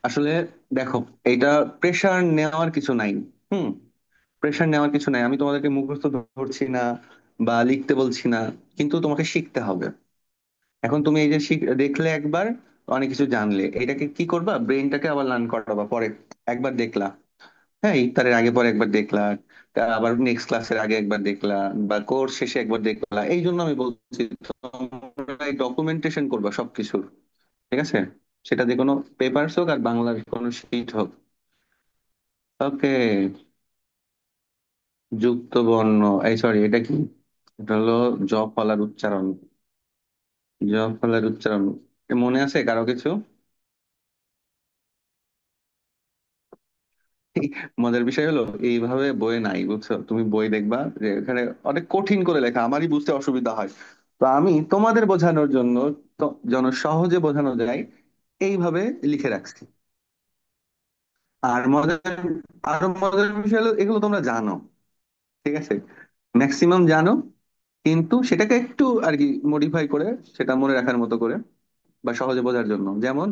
S1: আসলে দেখো, এটা প্রেশার নেওয়ার কিছু নাই। হুম, প্রেশার নেওয়ার কিছু নাই। আমি তোমাদেরকে মুখস্থ ধরছি না বা লিখতে বলছি না, কিন্তু তোমাকে শিখতে হবে। এখন তুমি এই যে দেখলে একবার, অনেক কিছু জানলে, এটাকে কি করবা, ব্রেনটাকে আবার লার্ন করাবা পরে। একবার দেখলা, হ্যাঁ ইফতারের আগে পরে একবার দেখলা, আবার নেক্সট ক্লাসের আগে একবার দেখলা, বা কোর্স শেষে একবার দেখলা। এই জন্য আমি বলছি তোমরা ডকুমেন্টেশন করবা সবকিছুর। ঠিক আছে, সেটা যে কোনো পেপারস হোক আর বাংলার কোনো শিট হোক। ওকে, যুক্ত বর্ণ, এই সরি এটা কি, এটা হলো জ ফলার উচ্চারণ। জ ফলার উচ্চারণ মনে আছে কারো কিছু? মজার বিষয় হলো এইভাবে বইয়ে নাই, বুঝছো? তুমি বই দেখবা যে এখানে অনেক কঠিন করে লেখা, আমারই বুঝতে অসুবিধা হয়। তো আমি তোমাদের বোঝানোর জন্য, তো যেন সহজে বোঝানো যায়, এইভাবে লিখে রাখছি। আর মজার, আরো মজার বিষয় হলো এগুলো তোমরা জানো, ঠিক আছে, ম্যাক্সিমাম জানো, কিন্তু সেটাকে একটু আর কি মডিফাই করে, সেটা মনে রাখার মতো করে বা সহজে বোঝার জন্য। যেমন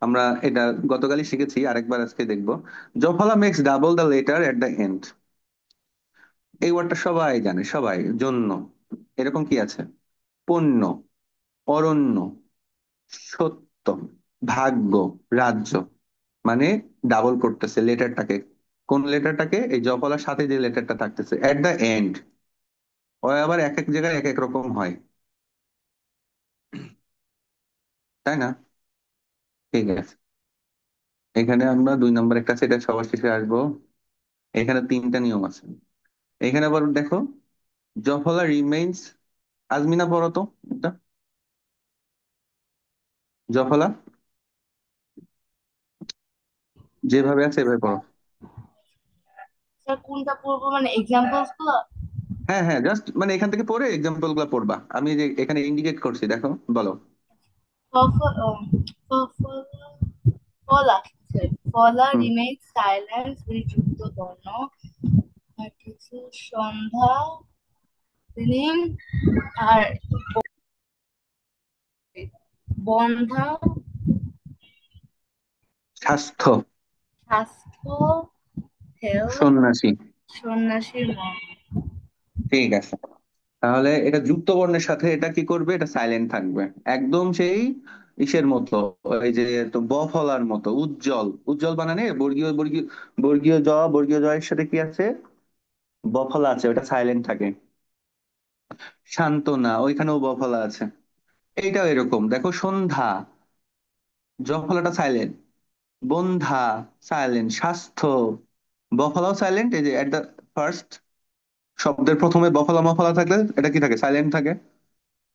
S1: আমরা এটা গতকালই শিখেছি, আরেকবার আজকে দেখবো। জফলা makes double the letter at the end. এই ওয়ার্ডটা সবাই জানে, সবাই। জন্য, এরকম কি আছে? পণ্য, অরণ্য, সত্য, ভাগ্য, রাজ্য। মানে ডাবল করতেছে লেটারটাকে। কোন লেটারটাকে? এই জফলার সাথে যে লেটারটা থাকতেছে এট দ্য এন্ড। ও আবার এক এক জায়গায় এক এক রকম হয়, তাই না? ঠিক আছে, এখানে আমরা 2 নম্বর একটা সেটা সবার শেষে আসবো। এখানে 3টা নিয়ম আছে। এখানে আবার দেখো, জফলা রিমেইনস, আজমিনা পড়ো তো এটা, জফলা যেভাবে আছে এভাবে পড়ো।
S4: স্যার কোনটা পড়বো, মানে এক্সাম্পলস গুলো?
S1: হ্যাঁ হ্যাঁ, জাস্ট মানে এখান থেকে পড়ে এক্সাম্পল গুলা পড়বা। আমি যে এখানে ইন্ডিকেট করছি দেখো, বলো।
S4: ফলা, ফলা, ফলা
S1: হুম,
S4: রিমেইন সাইলেন্স যুক্ত বর্ণ। আর কিছু সন্ধ্যা, দিন, আর বন্ধা,
S1: স্বাস্থ্য,
S4: স্বাস্থ্য, হেল,
S1: সন্ন্যাসী।
S4: সন্ন্যাসীর মন।
S1: ঠিক আছে, তাহলে এটা যুক্ত বর্ণের সাথে এটা কি করবে, এটা সাইলেন্ট থাকবে। একদম সেই ইসের মতো, ওই যে তো ব ফলার মতো, উজ্জ্বল। উজ্জ্বল বানানে বর্গীয় বর্গীয়, বর্গীয় জয়ের সাথে কি আছে, ব ফলা আছে, ওটা সাইলেন্ট থাকে। সান্ত্বনা, ওইখানেও ব ফলা আছে। এইটাও এরকম দেখো, সন্ধ্যা, জ ফলাটা সাইলেন্ট। বন্ধা, সাইলেন্ট। স্বাস্থ্য, বফলাও সাইলেন্ট। এই যে এট দ্য ফার্স্ট, শব্দের প্রথমে বফলা মফলা থাকলে এটা কি থাকে, সাইলেন্ট থাকে।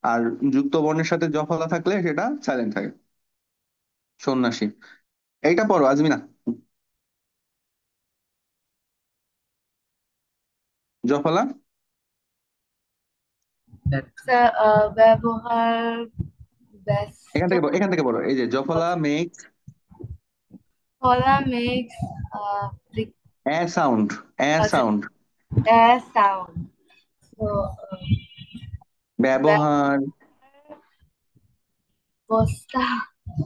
S1: আর যুক্ত বর্ণের সাথে জফলা থাকলে সেটা সাইলেন্ট থাকে। সন্ন্যাসী, এইটা পড়ো আজমিনা। জফলা,
S4: স্যার ব্যবহার, ব্যস্ত।
S1: এখান থেকে পড়ো। এই যে জফলা মেক্স
S4: ফলা মেক্স
S1: এ সাউন্ড, এ
S4: আচ্ছা,
S1: সাউন্ড।
S4: a sound. So
S1: ব্যবহার,
S2: বস্তা,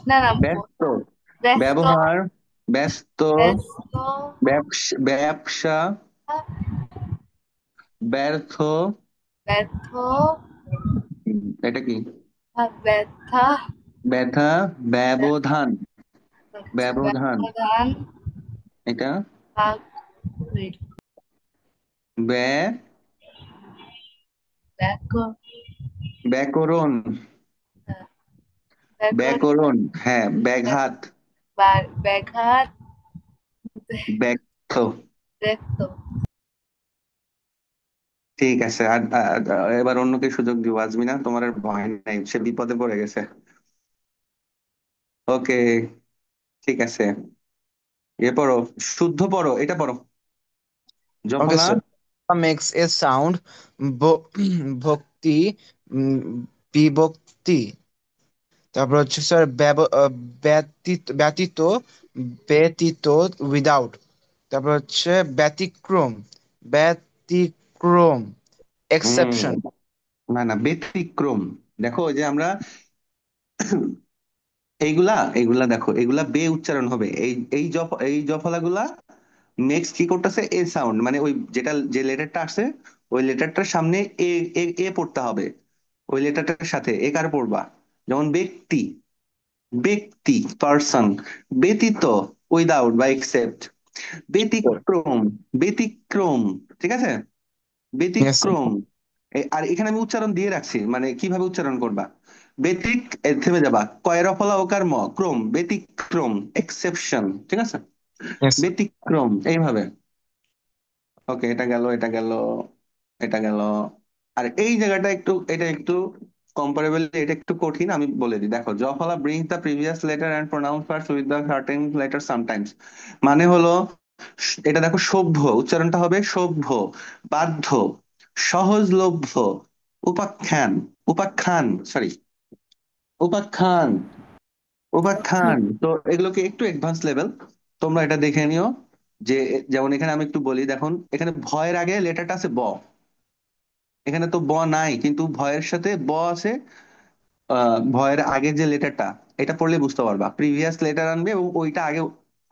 S2: না না,
S1: ব্যস্ত,
S2: ব্যস্ত,
S1: ব্যবহার, ব্যস্ত,
S2: ব্যস্ত,
S1: ব্যবসা, ব্যর্থ,
S2: ব্যর্থ,
S1: এটা কি?
S2: ব্যথা,
S1: ব্যথা, ব্যবধান, ব্যবধান,
S2: ব্যবধান,
S1: এটা
S2: ভাগ, wait,
S1: ব্যয়,
S2: ব্যাক-
S1: ব্যাকরণ,
S2: ব্যাকরণ,
S1: ব্যাকরণ, হ্যাঁ, ব্যাঘাত,
S2: ব্যাঘাত,
S1: ব্যর্থ।
S2: ব্যক্ত।
S1: ঠিক আছে, আর এবার অন্যকে সুযোগ দিব। আজমিনা, তোমার আর ভয় নাই, সে বিপদে পড়ে গেছে। ওকে, ঠিক আছে, এ পড়ো, শুদ্ধ পড়ো, এটা পড়ো,
S7: Okay,
S1: জফলা।
S7: sir. Makes a sound ভক্তি উম, বিভক্তি। তারপর হচ্ছে স্যার ব্যতীত ব্যতীত ব্যতীত উইদাউট। তারপর হচ্ছে ব্যতিক্রম ব্যতিক্রম
S1: হুম,
S7: এক্সেপশন।
S1: না না, ব্যতিক্রম। দেখো, ওই যে আমরা এইগুলা এইগুলা দেখো, এগুলা বে উচ্চারণ হবে, এই জফলাগুলা নেক্সট কি করতেছে, এ সাউন্ড, মানে ওই যেটা যে লেটারটা আসছে ওই লেটারটার সামনে এ এ এ পড়তে হবে, ওই লেটারটার সাথে এ কার পড়বা। যেমন ব্যক্তি, ব্যক্তি, পার্সন, ব্যতীত, উইদাউট বা এক্সেপ্ট, ব্যতিক্রম, ব্যতিক্রম, ঠিক আছে,
S7: ইয়েস স্যার।
S1: ব্যতিক্রম। আর এখানে আমি উচ্চারণ দিয়ে রাখছি, মানে কিভাবে উচ্চারণ করবা। ব্যতিক, থেমে যাবা, কয়ের ফলা ওকার ম, ক্রম, ব্যতিক্রম, এক্সেপশন, ঠিক আছে,
S7: ইয়েস স্যার।
S1: ব্যতিক্রম, এইভাবে। ওকে, এটা গেল, এটা গেল, এটা গেল। আর এই জায়গাটা একটু, এটা একটু কম্পারেবলি এটা একটু কঠিন, আমি বলে দিই। দেখো, জফলা brings the previous letter and pronounce first with the certain letter sometimes, মানে হলো, এটা দেখো, সভ্য, উচ্চারণটা হবে সভ্য, বাধ্য, সহজলভ্য, উপাখ্যান, উপাখ্যান, সরি, উপাখ্যান, উপাখ্যান। তো এগুলোকে একটু অ্যাডভান্স লেভেল, তোমরা এটা দেখে নিও। যে যেমন এখানে আমি একটু বলি, দেখুন এখানে ভয়ের আগে লেটারটা আছে ব, এখানে তো ব নাই, কিন্তু ভয়ের সাথে ব আছে। ভয়ের আগে যে লেটারটা, এটা পড়লে বুঝতে পারবা, প্রিভিয়াস লেটার আনবে এবং ওইটা আগে,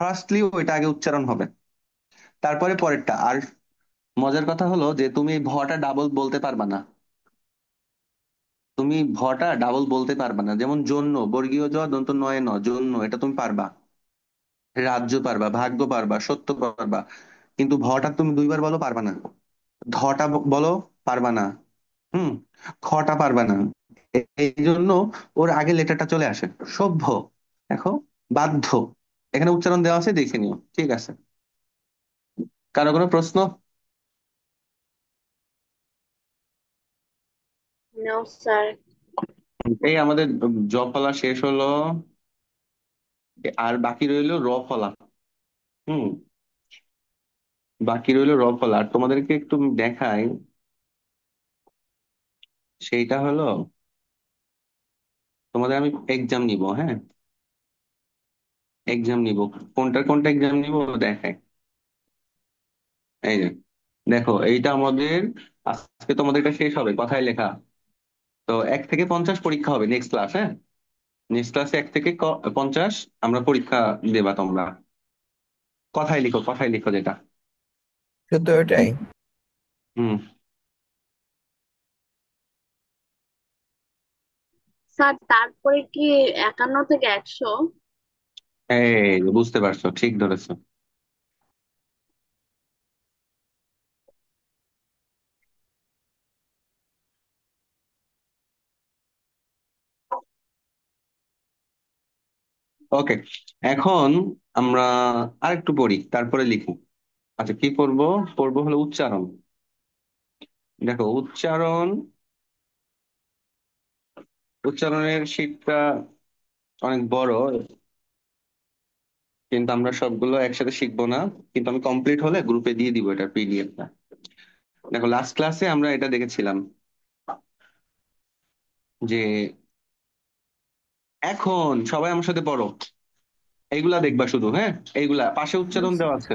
S1: ফার্স্টলি ওইটা আগে উচ্চারণ হবে, তারপরে পরেরটা। আর মজার কথা হলো যে তুমি এই ভটা ডাবল বলতে পারবা না, তুমি ভটা ডাবল বলতে পারবা না। যেমন জন্য, বর্গীয় জ দন্ত নয় ন, জন্য, এটা তুমি পারবা, রাজ্য পারবা, ভাগ্য পারবা, সত্য পারবা, কিন্তু ভটা তুমি দুইবার বলো পারবা না, ধটা বলো পারবা না, হুম, খটা পারবা না। এই জন্য ওর আগে লেটারটা চলে আসে, সভ্য। দেখো, বাধ্য, এখানে উচ্চারণ দেওয়া আছে, দেখে নিও, ঠিক আছে। কারো কোনো প্রশ্ন?
S2: No sir.
S1: এই আমাদের জ ফলা শেষ হলো, আর বাকি রইলো র ফলা। হুম, বাকি রইলো র ফলা। আর তোমাদেরকে একটু দেখাই, সেইটা হলো, তোমাদের আমি এক্সাম নিব, হ্যাঁ, এক্সাম নিব, কোনটা কোনটা এক্সাম নিব দেখাই। এই যে দেখো, এইটা আমাদের আজকে তোমাদের এটা শেষ হবে, কথায় লেখা। তো 1 থেকে 50 পরীক্ষা হবে নেক্সট ক্লাস, হ্যাঁ, নেক্সট ক্লাসে 1 থেকে 50 আমরা পরীক্ষা দেবা তোমরা। কথায় লিখো, কথায় লিখো যেটা।
S7: শুধু ওটাই।
S1: হুম,
S2: স্যার তারপরে কি 51 থেকে 100?
S1: এই যে বুঝতে পারছো, ঠিক ধরেছো। ওকে, এখন আমরা আরেকটু পড়ি, তারপরে লিখি। আচ্ছা, কি পড়বো? পড়বো হলো উচ্চারণ। দেখো, উচ্চারণ, উচ্চারণের শীটটা অনেক বড়, কিন্তু আমরা সবগুলো একসাথে শিখবো না, কিন্তু আমি কমপ্লিট হলে গ্রুপে দিয়ে দিব এটা, পিডিএফটা। দেখো, লাস্ট ক্লাসে আমরা এটা দেখেছিলাম যে, এখন সবাই আমার সাথে পড়ো, এইগুলা দেখবা শুধু, হ্যাঁ, এইগুলা পাশে উচ্চারণ দেওয়া আছে,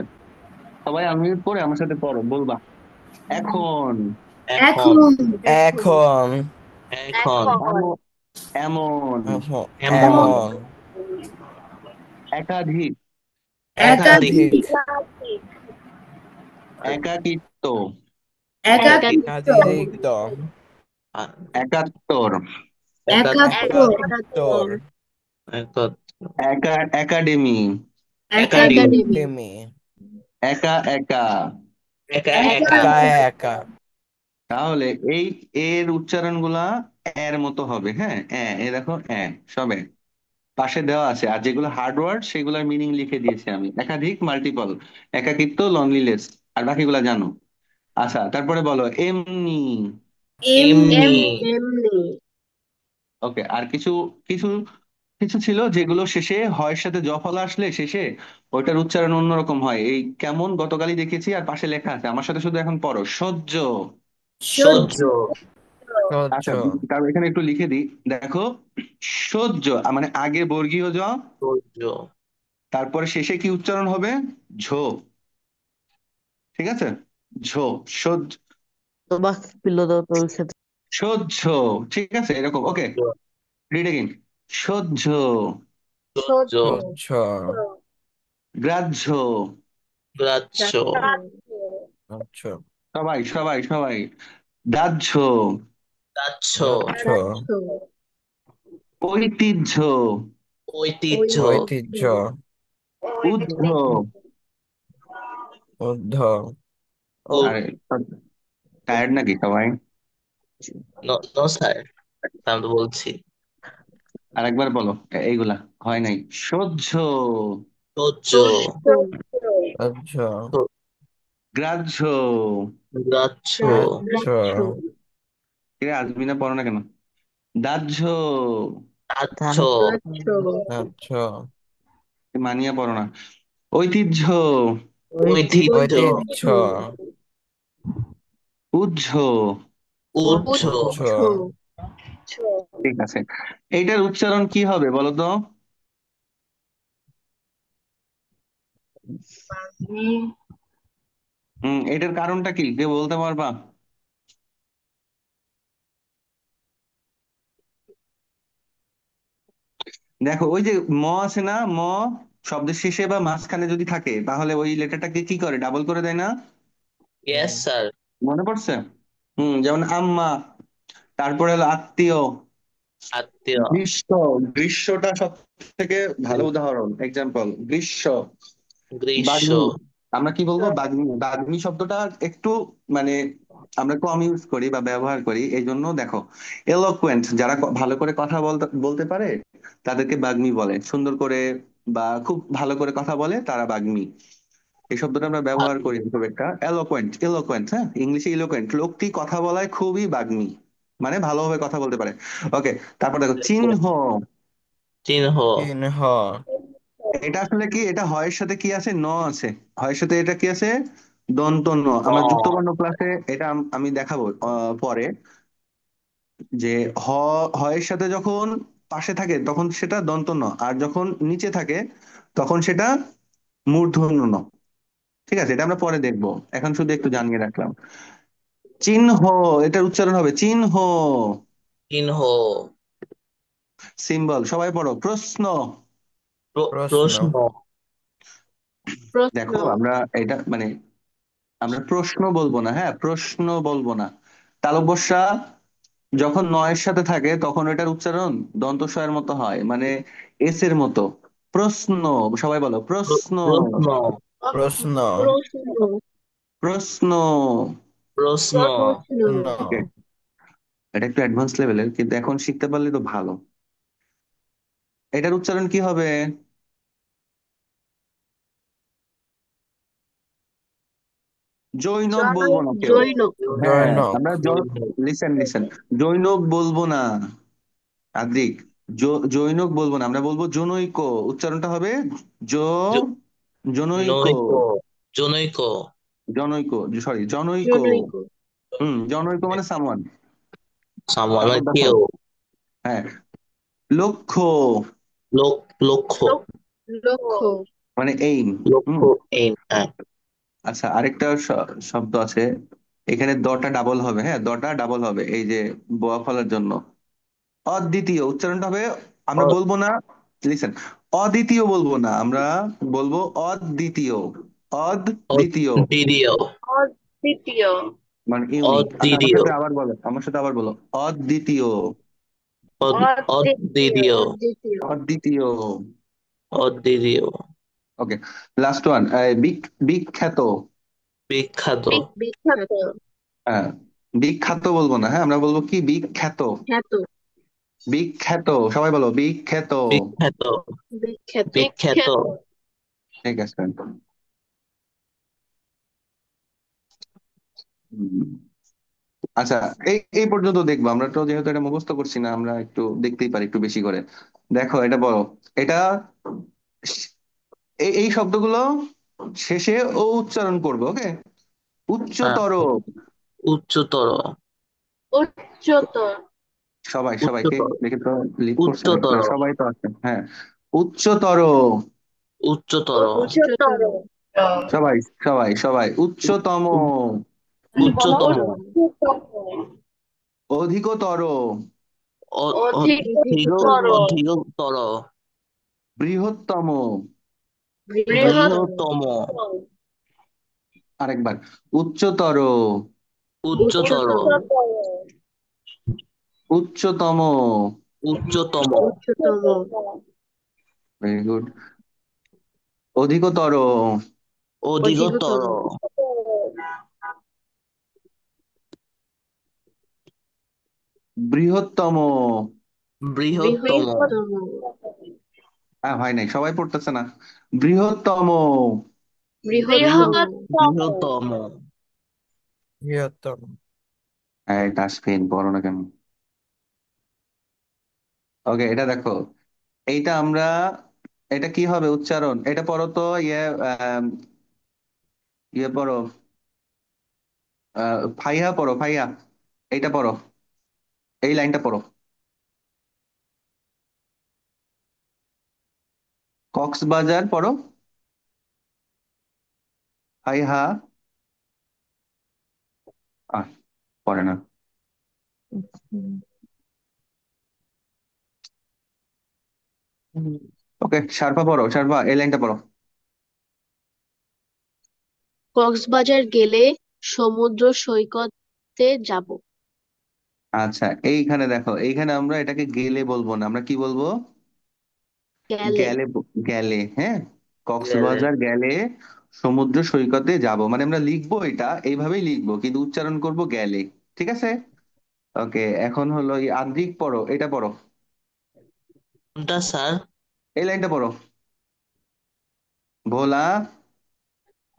S1: সবাই আমি পড়ে আমার সাথে পড়ো, বলবা এখন,
S3: এখন
S4: এখন,
S7: এখন
S3: এখন।
S2: এখন,
S1: এমন,
S7: এমন
S3: এমন।
S1: এমন,
S7: এমন
S1: একাধিক,
S3: একাধিক।
S7: একাধিক
S2: একাধিক,
S1: একাকিত্ব,
S3: একাধিক।
S4: একাকিত্ব,
S7: একাধিক
S3: আ-
S1: একাত্তর,
S3: একাত্তর।
S4: একাত্তর,
S7: একাত্তর
S3: একাত্তর।
S1: Academy,
S3: academy.
S4: একাডেমি,
S7: একাডেমি
S1: একা একা।
S3: একা
S4: একা
S3: একা।
S7: একা
S4: একা,
S7: একা
S1: তাহলে এই এর উচ্চারণ গুলা এর মতো হবে, হ্যাঁ, এ দেখো, সবে পাশে দেওয়া আছে। আর যেগুলো হার্ড ওয়ার্ড সেগুলোর মিনিং লিখে দিয়েছি আমি, একাধিক, মাল্টিপল, একাকিত্ব, লনলিনেস, আর বাকিগুলা জানো। আচ্ছা, তারপরে বলো এমনি।
S4: এমনি,
S3: এমনি।
S2: এমনি,
S1: ওকে, আর কিছু কিছু কিছু ছিল যেগুলো শেষে হয়ের সাথে জ ফলা আসলে শেষে ওইটার উচ্চারণ অন্যরকম হয়। এই কেমন গতকালই দেখেছি, আর পাশে লেখা আছে, আমার সাথে শুধু এখন পড়ো, সহ্য।
S4: সহ্য,
S3: সহ্য।
S7: সহ্য
S1: আচ্ছা, তার এখানে একটু লিখে দিই, দেখো, সহ্য মানে আগে বর্গীয় জ,
S3: সহ্য।
S1: তারপরে শেষে কি উচ্চারণ হবে, ঝো। ঠিক আছে, ঝো, সহ্য,
S3: তো বাকি পিলো দাও তো ওর সাথে।
S1: সহ্য। ঠিক আছে, এরকম। ওকে,
S3: সহ্য।
S1: রিড এগেইন, সহ্য,
S3: সহ্য।
S2: সহ্য,
S7: সহ্য
S1: গ্রাহ্য।
S3: গ্রাহ্য।
S2: গ্রাহ্য,
S7: আচ্ছা
S1: সবাই সবাই সবাই, দাহ্য,
S3: গ্রাহ্য।
S7: যাচ্ছ
S2: গ্রাহ্য,
S1: ঐতিহ্য,
S3: ঐতিহ্য।
S7: ঐতিহ্য
S1: ঊর্ধ্ব।
S7: ঊর্ধ্ব
S3: ও।
S1: আরে, টায়ার্ড নাকি সবাই?
S3: নো নো স্যার, আমি তো বলছি।
S1: আরেকবার বলো, এইগুলা হয় নাই। সহ্য,
S3: সহ্য।
S2: সহ্য,
S7: আচ্ছা
S1: গ্রাহ্য।
S3: গ্রাহ্য।
S7: যাচ্ছ
S2: গ্রাহ্য,
S1: এরা আজমিনা পড়ো না কেন? দাহ্য,
S3: গ্রাহ্য।
S2: গ্রাহ্য,
S7: আচ্ছা
S1: মানিয়া পড়ো না। ঐতিহ্য,
S3: ঐতিহ্য।
S7: ঐতিহ্য
S1: উজ্জ।
S3: ঊর্ধ্ব।
S7: উচ্চ
S1: ঠিক আছে, এইটার উচ্চারণ কি হবে বলো তো? এটার কারণটা কি কেউ বলতে পারবা? দেখো, ওই যে ম আছে না, ম শব্দের শেষে বা মাঝখানে যদি থাকে তাহলে ওই লেটারটাকে কি করে, ডাবল করে দেয় না?
S3: Yes sir.
S1: মনে পড়ছে? যেমন আম্মা, তারপরে হলো আত্মীয়,
S3: আত্মীয়।
S1: গ্রীষ্ম। গ্রীষ্মটা সব থেকে ভালো উদাহরণ, এক্সাম্পল, গ্রীষ্ম।
S3: গ্রীষ্ম।
S1: বাগ্মী, আমরা কি বলবো, বাগ্মী। বাগ্মী শব্দটা একটু মানে আমরা কম ইউজ করি বা ব্যবহার করি, এই জন্য দেখো, এলোকুয়েন্ট, যারা ভালো করে কথা বলতে বলতে পারে তাদেরকে বাগ্মী বলে, সুন্দর করে বা খুব ভালো করে কথা বলে তারা বাগ্মী। এই শব্দটা আমরা ব্যবহার করি না খুব একটা। এলোকুয়েন্ট, এলোকুয়েন্ট, হ্যাঁ, ইংলিশে ইলোকুয়েন্ট, লোকটি কথা বলায় খুবই বাগ্মী, মানে ভালোভাবে কথা বলতে পারে। ওকে, তারপর দেখো চিহ্ন।
S3: চিহ্ন।
S7: চিহ্ন
S1: এটা আসলে কি, এটা হয়ের সাথে কি আছে, ন আছে। হয়ের সাথে এটা কি আছে, দন্ত ন। আমরা
S3: ন।
S1: যুক্তবর্ণ ক্লাসে এটা আমি দেখাবো পরে, যে হ, হয়ের সাথে যখন পাশে থাকে তখন সেটা দন্ত ন, আর যখন নিচে থাকে তখন সেটা মূর্ধন্য ন। ঠিক আছে, এটা আমরা পরে দেখবো, এখন শুধু একটু জানিয়ে রাখলাম। চিহ্ন, এটার উচ্চারণ হবে চিহ্ন।
S3: চিহ্ন।
S1: সিম্বল, সবাই পড়ো, প্রশ্ন।
S7: প্রশ্ন
S3: প্রশ্ন।
S2: প্রশ্ন,
S1: দেখো, আমরা এটা মানে আমরা প্রশ্ন বলবো না, হ্যাঁ, প্রশ্ন বলবো না। তালব্য শ যখন নয়ের সাথে থাকে তখন এটার উচ্চারণ দন্ত স এর মতো হয়, মানে এস এর মতো। প্রশ্ন, সবাই বলো প্রশ্ন।
S3: প্রশ্ন।
S7: প্রশ্ন
S2: প্রশ্ন,
S1: প্রশ্ন।
S3: প্রশ্ন।
S2: প্রশ্ন,
S1: ওকে, এটা একটু অ্যাডভান্স লেভেলের, কিন্তু এখন শিখতে পারলে তো ভালো। এটার উচ্চারণ কি হবে? জৈনক বলবো না কেউ।
S2: জৈনক,
S1: হ্যাঁ,
S7: জনক
S1: আমরা লিসেন লিসেন, জৈনক বলবো না, আদ্রিক, জৈনক বলবো না, আমরা বলবো জনৈক। উচ্চারণটা হবে জ, জনৈক,
S3: জনৈক। জনৈক।
S1: জনৈক, সরি, জনৈক।
S2: জনৈক,
S1: জনৈক মানে সামওয়ান।
S3: সামনে
S1: তারপর দেখো,
S3: কেউ।
S1: হ্যাঁ, লক্ষ্য
S3: লোক। লক্ষ্য।
S2: লোক, লক্ষ্য,
S1: মানে এইম।
S3: লক্ষ্য। এই, হ্যাঁ।
S1: আচ্ছা, আরেকটা শব্দ আছে, এখানে দটা ডাবল হবে, হ্যাঁ দটা ডাবল হবে এই যে বোয়া ফলার জন্য। অদ্বিতীয় উচ্চারণটা হবে, আমরা
S3: অ-
S1: বলবো না, লিসেন, অদ্বিতীয় বলবো না, আমরা বলবো অদ্বিতীয়। অদ্বিতীয়,
S3: অদ্বিতীয়।
S2: অদ্বিতীয়।
S1: মানে ইউনিক। আচ্ছা আমার
S3: অদ্বিতীয়।
S1: সাথে আবার বলো, আমার সাথে আবার বলো, অদ্বিতীয়।
S2: অদ্বিতীয়।
S3: অদ্বিতীয়।
S6: অদ্বিতীয়।
S1: অদ্বিতীয়।
S3: অদ্বিতীয়।
S1: ওকে, লাস্ট ওয়ান, বিখ্যাত।
S3: বিখ্যাত।
S2: বিখ্যাত।
S1: হ্যাঁ, বিখ্যাত বলবো না, হ্যাঁ আমরা বলবো কি, বিখ্যাত।
S6: খ্যাত।
S1: বিখ্যাত, সবাই বলো বিখ্যাত।
S3: বিখ্যাত।
S6: বিখ্যাত।
S3: বিখ্যাত।
S2: বিখ্যাত।
S1: ঠিক আছে। হুম। আচ্ছা, এই এই পর্যন্ত দেখবো, আমরা তো যেহেতু এটা মুখস্থ করছি না, আমরা একটু দেখতেই পারি একটু বেশি করে। দেখো এটা বলো, এটা এই এই শব্দগুলো শেষে ও উচ্চারণ করবে, ওকে।
S3: হ্যাঁ।
S1: উচ্চতর।
S3: উচ্চতর।
S2: উচ্চতর।
S1: সবাই সবাই কে
S3: উচ্চতর।
S1: দেখে তো লিড করছে
S3: উচ্চতর।
S1: না, সবাই তো আছে, হ্যাঁ। উচ্চতর।
S3: উচ্চতর।
S2: উচ্চতর।
S6: উচ্চতর।
S1: সবাই সবাই সবাই, উচ্চতম।
S3: উচ্চতম।
S2: উচ্চতম।
S1: অধিকতর।
S3: অধিক।
S2: অধিকতর।
S3: অধিকতর।
S1: বৃহত্তম।
S6: বৃহত্তর।
S3: বৃহত্তম।
S2: বৃহত্তম।
S1: আরেকবার, উচ্চতর।
S3: উচ্চতর।
S6: উচ্চতর।
S2: উচ্চতর।
S1: উচ্চতম।
S3: উচ্চতম।
S6: উচ্চতম।
S1: Very good. অধিকতর।
S3: অধিকতর।
S6: অধিকতর।
S1: বৃহত্তম।
S3: বৃহত্তম।
S6: বৃহত্তম।
S1: হয় নাই, সবাই পড়তেছে না। বৃহত্তম।
S6: বৃহত্তম।
S2: বৃহত্তম।
S3: বৃহত্তম।
S7: বৃহত্তম।
S1: এই ডাস্টবিন পড়ো না কেন? ওকে, এটা দেখো, এইটা আমরা, এটা কি হবে উচ্চারণ, এটা পড়ো তো, ইয়ে পড়ো, ফাইহা পড়ো, ফাইহা, এইটা পড়ো, এই লাইনটা পড়ো। কক্সবাজার পড়ো, ফাইহা। আহ পড়ে না। ওকে, শারপা পড়ো, শারপা এই লাইনটা পড়ো।
S6: কক্সবাজার গেলে সমুদ্র সৈকতে যাব।
S1: আচ্ছা, এইখানে দেখো, এইখানে আমরা এটাকে গেলে বলবো না, আমরা কি বলবো?
S6: গেলে।
S1: গেলে, গেলে, হ্যাঁ।
S3: গেলে।
S1: কক্সবাজার গেলে সমুদ্র সৈকতে যাব, মানে আমরা লিখবো এটা এইভাবেই লিখবো, কিন্তু উচ্চারণ করব গেলে। ঠিক আছে। ওকে, এখন হলো এই আদ্রিক পড়ো, এটা পড়ো,
S3: কোনটা স্যার?
S1: এই লাইনটা পড়ো। ভোলা,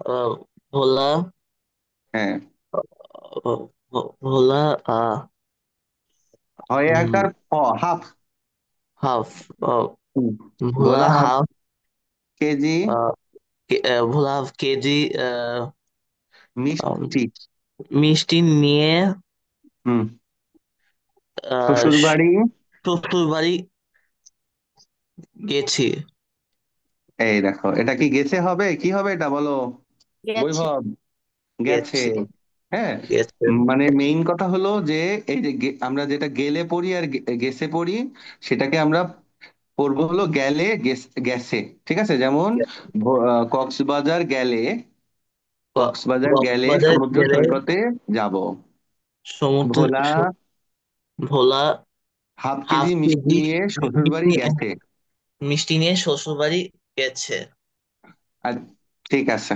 S3: আহ, ভোলা।
S1: হ্যাঁ,
S3: ভোলা। আহ
S1: হয়
S3: উম,
S1: আকার হ, হাফ।
S3: হাফ।
S1: হুম। ভোলা
S3: ভোলা
S1: হাফ
S3: হাফ।
S1: কেজি
S3: আহ, ভোলা হাফ কেজি আহ, আম,
S1: মিষ্টি।
S3: মিষ্টি নিয়ে
S1: হুম।
S3: আহ,
S1: শ্বশুর বাড়ি।
S3: শ্বশুর বাড়ি গেছি।
S1: এই দেখো, এটা কি গেছে হবে, কি হবে এটা বলো,
S6: গেছে।
S1: বৈভব? গেছে।
S3: গেছি।
S1: হ্যাঁ,
S3: গেছে।
S1: মানে মেইন কথা হলো যে এই যে আমরা যেটা গেলে পড়ি আর গেছে পড়ি, সেটাকে আমরা পড়বো হলো গেলে, গেছে। ঠিক আছে, যেমন কক্সবাজার গেলে, কক্সবাজার গেলে
S3: কক্সবাজার
S1: সমুদ্র
S3: গেলে
S1: সৈকতে যাব।
S3: সমুদ্র
S1: ভোলা
S3: ভোলা
S1: হাফ
S3: হাফ
S1: কেজি মিষ্টি
S3: কেজি
S1: নিয়ে শ্বশুর
S3: মিষ্টি
S1: বাড়ি গেছে।
S3: মিষ্টি নিয়ে শ্বশুর বাড়ি গেছে।
S1: আর ঠিক আছে,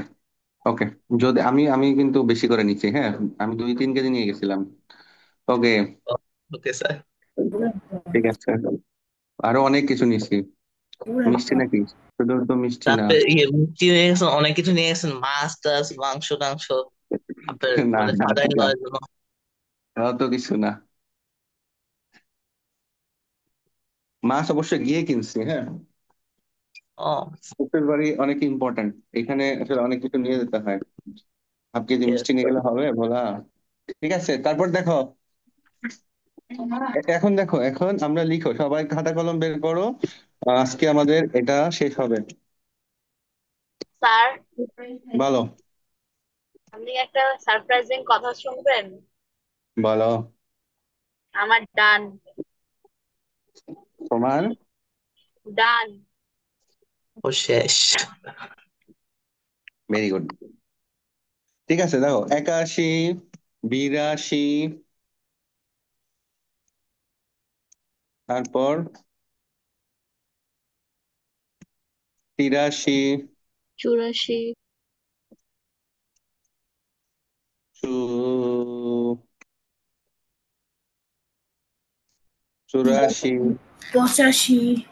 S1: ওকে। যদি আমি আমি কিন্তু বেশি করে নিচ্ছি, হ্যাঁ, আমি 2-3 কেজি নিয়ে গেছিলাম। ওকে,
S3: ওকে স্যার।
S1: ঠিক আছে, আরো অনেক কিছু নিছি। মিষ্টি নাকি? শুধু তো মিষ্টি না।
S3: তারপরে মিষ্টি নিয়ে গেছেন, অনেক কিছু নিয়ে গেছেন, মাছ টাছ মাংস টাংস আপনার
S1: না
S3: মানে
S1: না
S3: সাজাই
S1: না,
S3: দেওয়ার জন্য।
S1: অত কিছু না। মাছ অবশ্য গিয়ে কিনছি, হ্যাঁ।
S3: ও
S1: শ্বশুর বাড়ি অনেক ইম্পর্টেন্ট, এখানে আসলে অনেক কিছু নিয়ে যেতে হয়। হাফ কেজি
S3: ইয়েস
S1: মিষ্টি নিয়ে
S3: স্যার।
S1: গেলে হবে বলা? ঠিক আছে, তারপর দেখো, এখন দেখো, এখন আমরা লিখো, সবাই খাতা কলম বের করো। আজকে আমাদের এটা শেষ হবে।
S2: স্যার,
S1: বলো।
S2: আপনি একটা সারপ্রাইজিং কথা শুনবেন?
S1: বলো।
S2: আমার ডান।
S1: তোমার?
S2: ডান।
S3: ও শেষ।
S1: Very good. ঠিক আছে, দেখো 81, 82, তারপর 83,
S6: 84,
S1: চু- 84,
S4: 85,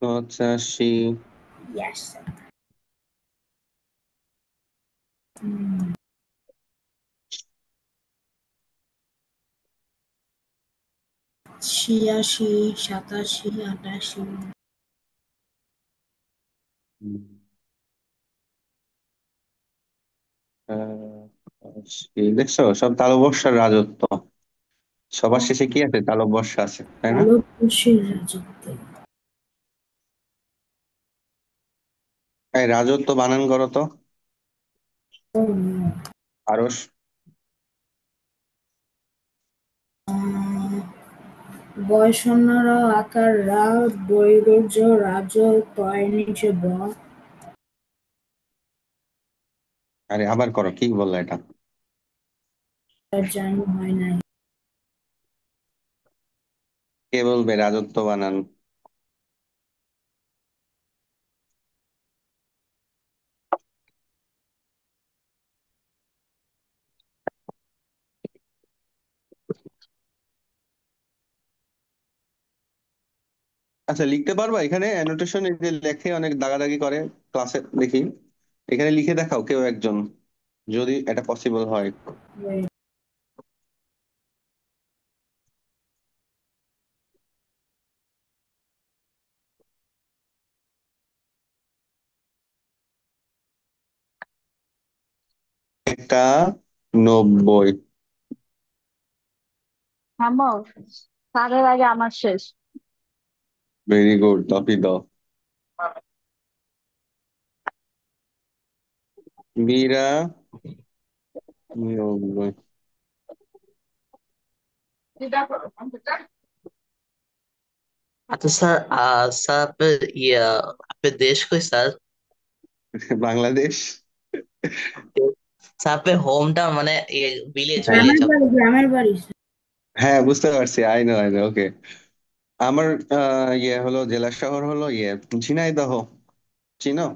S1: 85,
S4: yes, 86, 87, 88,
S1: দেখছো সব তালবর্ষার রাজত্ব। সবার শেষে কি আছে? তালবর্ষা আছে, তাই না?
S4: ভারতবর্ষের রাজত্ব।
S1: এই রাজত্ব বানান করো তো।
S4: Oh no.
S1: আরস।
S4: বয়সন্নর আকার রা, বৈরুজ্য রাজ, তয় নিচে ব।
S1: আরে আবার করো, কি বললা এটা?
S4: জানি হয় নাই।
S1: কে বলবে রাজত্ব বানান? আচ্ছা, লিখতে পারবা? এখানে অ্যানোটেশন এই যে লেখে অনেক দাগাদাগি করে ক্লাসে দেখি। এখানে লিখে দেখাও কেউ একজন, যদি এটা পসিবল হয়।
S4: Wait,
S1: একটা 90।
S2: থামো, তাদের আগে আমার শেষ।
S1: ভেরি গুড, তফি দাও। বিরা 90।
S3: আচ্ছা স্যার, স্যার আপনার আপনার দেশ কই স্যার?
S1: বাংলাদেশ।
S3: স্যার আপনার হোম টাউন মানে ভিলেজ
S1: হ্যাঁ,
S3: ভিলেজ।
S4: গ্রামের বাড়ি।
S1: হ্যাঁ, বুঝতে পারছি। আই নো, ওকে। আমার হলো জেলা শহর হলো ঝিনাইদহ। চিনো?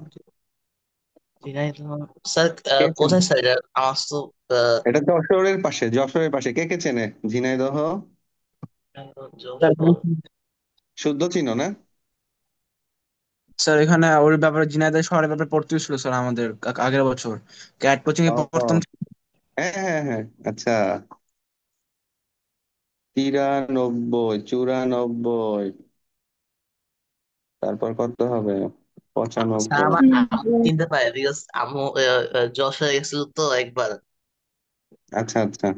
S3: ঝিনাইদহ। স্যার
S1: কে চেনে?
S3: কোথায় স্যার এটা? আমার তো আহ,
S1: এটা যশোরের পাশে, যশোরের পাশে। কে কে চেনে ঝিনাইদহ?
S8: স্যার
S3: যশোর।
S1: শুদ্ধ চিনো না?
S8: স্যার এখানে ওর ব্যাপারে ঝিনাইদহ শহরের ব্যাপারে পড়তে ছিল স্যার আমাদের আগের বছর ক্যাট কোচিং এ পড়তাম।
S1: ও, হ্যাঁ হ্যাঁ হ্যাঁ, আচ্ছা। 93, 94, তারপর কত হবে?
S3: স্যার
S1: 95।
S3: আমার আমি চিনতে পারি বিকজ আমি যশোরে গেছিল তো একবার।
S1: আচ্ছা আচ্ছা।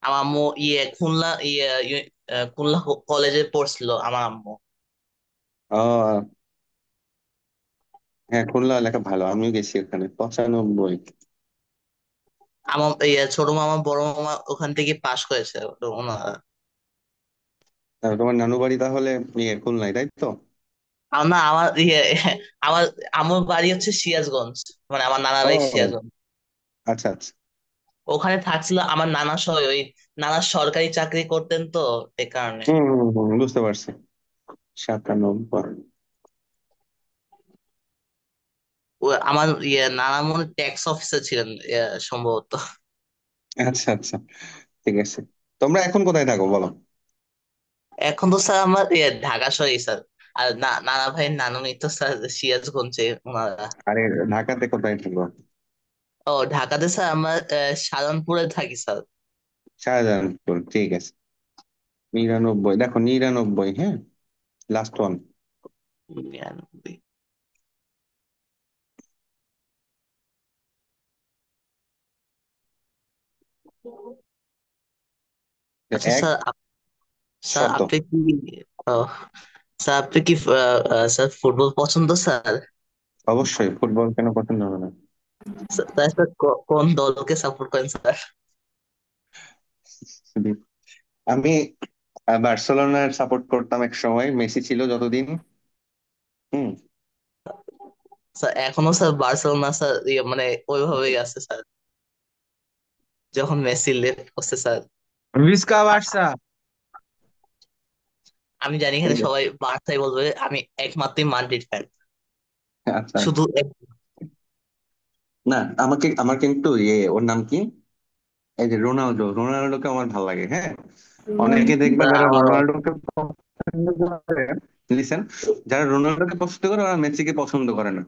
S3: আমার আম্মু খুলনা খুলনা কলেজে পড়ছিল আমার আম্মু।
S1: ও হ্যাঁ, খুলনা এলাকা ভালো, আমিও গেছি ওখানে। 95।
S3: আমার ছোট মামা বড় মামা ওখান থেকে পাশ করেছে তো ওনারা।
S1: তোমার নানু বাড়ি তাহলে খুলনায়, তাই তো?
S3: না আমার আমার আমার বাড়ি হচ্ছে সিরাজগঞ্জ, মানে আমার নানা বাড়ি
S1: ও
S3: সিরাজগঞ্জ।
S1: আচ্ছা আচ্ছা।
S3: ওখানে থাকছিল আমার নানা সহ, ওই নানা সরকারি চাকরি করতেন তো এই কারণে।
S1: হম হম হম, বুঝতে পারছি। 97।
S3: আমার নানা মনে ট্যাক্স অফিসার ছিলেন সম্ভবত।
S1: আচ্ছা আচ্ছা, ঠিক আছে। তোমরা এখন কোথায় থাকো বলো?
S3: এখন তো স্যার আমার ঢাকা শহরে স্যার। আর নানা ভাইয়ের নানুনি তো স্যার সিরাজগঞ্জে ওনারা।
S1: আরে ঢাকাতে কোথায় থাকো?
S3: ও ঢাকাতে স্যার আমার সাধনপুরে থাকি স্যার।
S1: শাহজাহানপুর, ঠিক আছে। 99, দেখো 99, হ্যাঁ, লাস্ট ওয়ান।
S3: 99। আচ্ছা
S1: এক
S3: স্যার, স্যার
S1: শত।
S3: আপনি কি ও, স্যার আপনি কি স্যার ফুটবল পছন্দ স্যার?
S1: অবশ্যই, ফুটবল কেন পছন্দ হবে না?
S3: তাই স্যার কোন দলকে সাপোর্ট করেন স্যার?
S1: আমি বার্সেলোনার সাপোর্ট করতাম এক সময়, মেসি ছিল যতদিন। হুম।
S3: স্যার এখনো স্যার বার্সেলোনা স্যার মানে ওইভাবেই আছে স্যার, যখন মেসি লেফট করছে স্যার।
S8: ভিস্কা বার্সা।
S3: আমি জানি এখানে সবাই বার্সাই বলবে, আমি একমাত্রই মাদ্রিদ ফ্যান,
S1: আচ্ছা।
S3: শুধু
S1: না, আমার কিন্তু ওর নাম কি, এই যে রোনালদো, রোনালদোকে আমার ভালো লাগে, হ্যাঁ। অনেকে দেখবা যারা
S3: আমারও।
S1: রোনালদোকে পছন্দ করে, লিসেন, যারা রোনালদোকে পছন্দ করে ওরা মেসিকে পছন্দ করে না।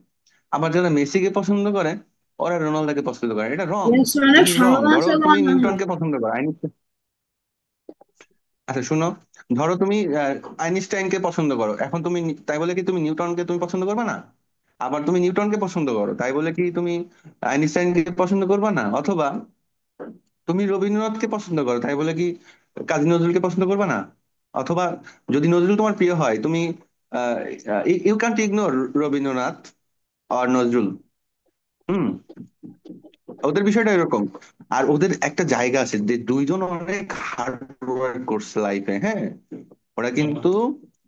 S1: আবার যারা মেসিকে পছন্দ করে ওরা রোনালদোকে পছন্দ করে, এটা রং।
S4: অনেক
S1: দিস ইজ রং। ধরো তুমি
S4: সমালোচনা হয়।
S1: নিউটনকে পছন্দ করো, আচ্ছা শুনো, ধরো তুমি আইনস্টাইনকে পছন্দ করো, এখন তুমি তাই বলে কি তুমি নিউটনকে তুমি পছন্দ করবে না? আবার তুমি নিউটনকে পছন্দ করো তাই বলে কি তুমি আইনস্টাইনকে পছন্দ করবে না? অথবা তুমি রবীন্দ্রনাথকে পছন্দ করো তাই বলে কি কাজী নজরুলকে পছন্দ করবে না? অথবা যদি নজরুল তোমার প্রিয় হয়, তুমি ইউ ক্যান্ট ইগনোর রবীন্দ্রনাথ আর নজরুল। হুম। ওদের বিষয়টা এরকম। আর ওদের একটা জায়গা আছে যে দুইজন অনেক হার্ড ওয়ার্ক করছে লাইফে, হ্যাঁ। ওরা কিন্তু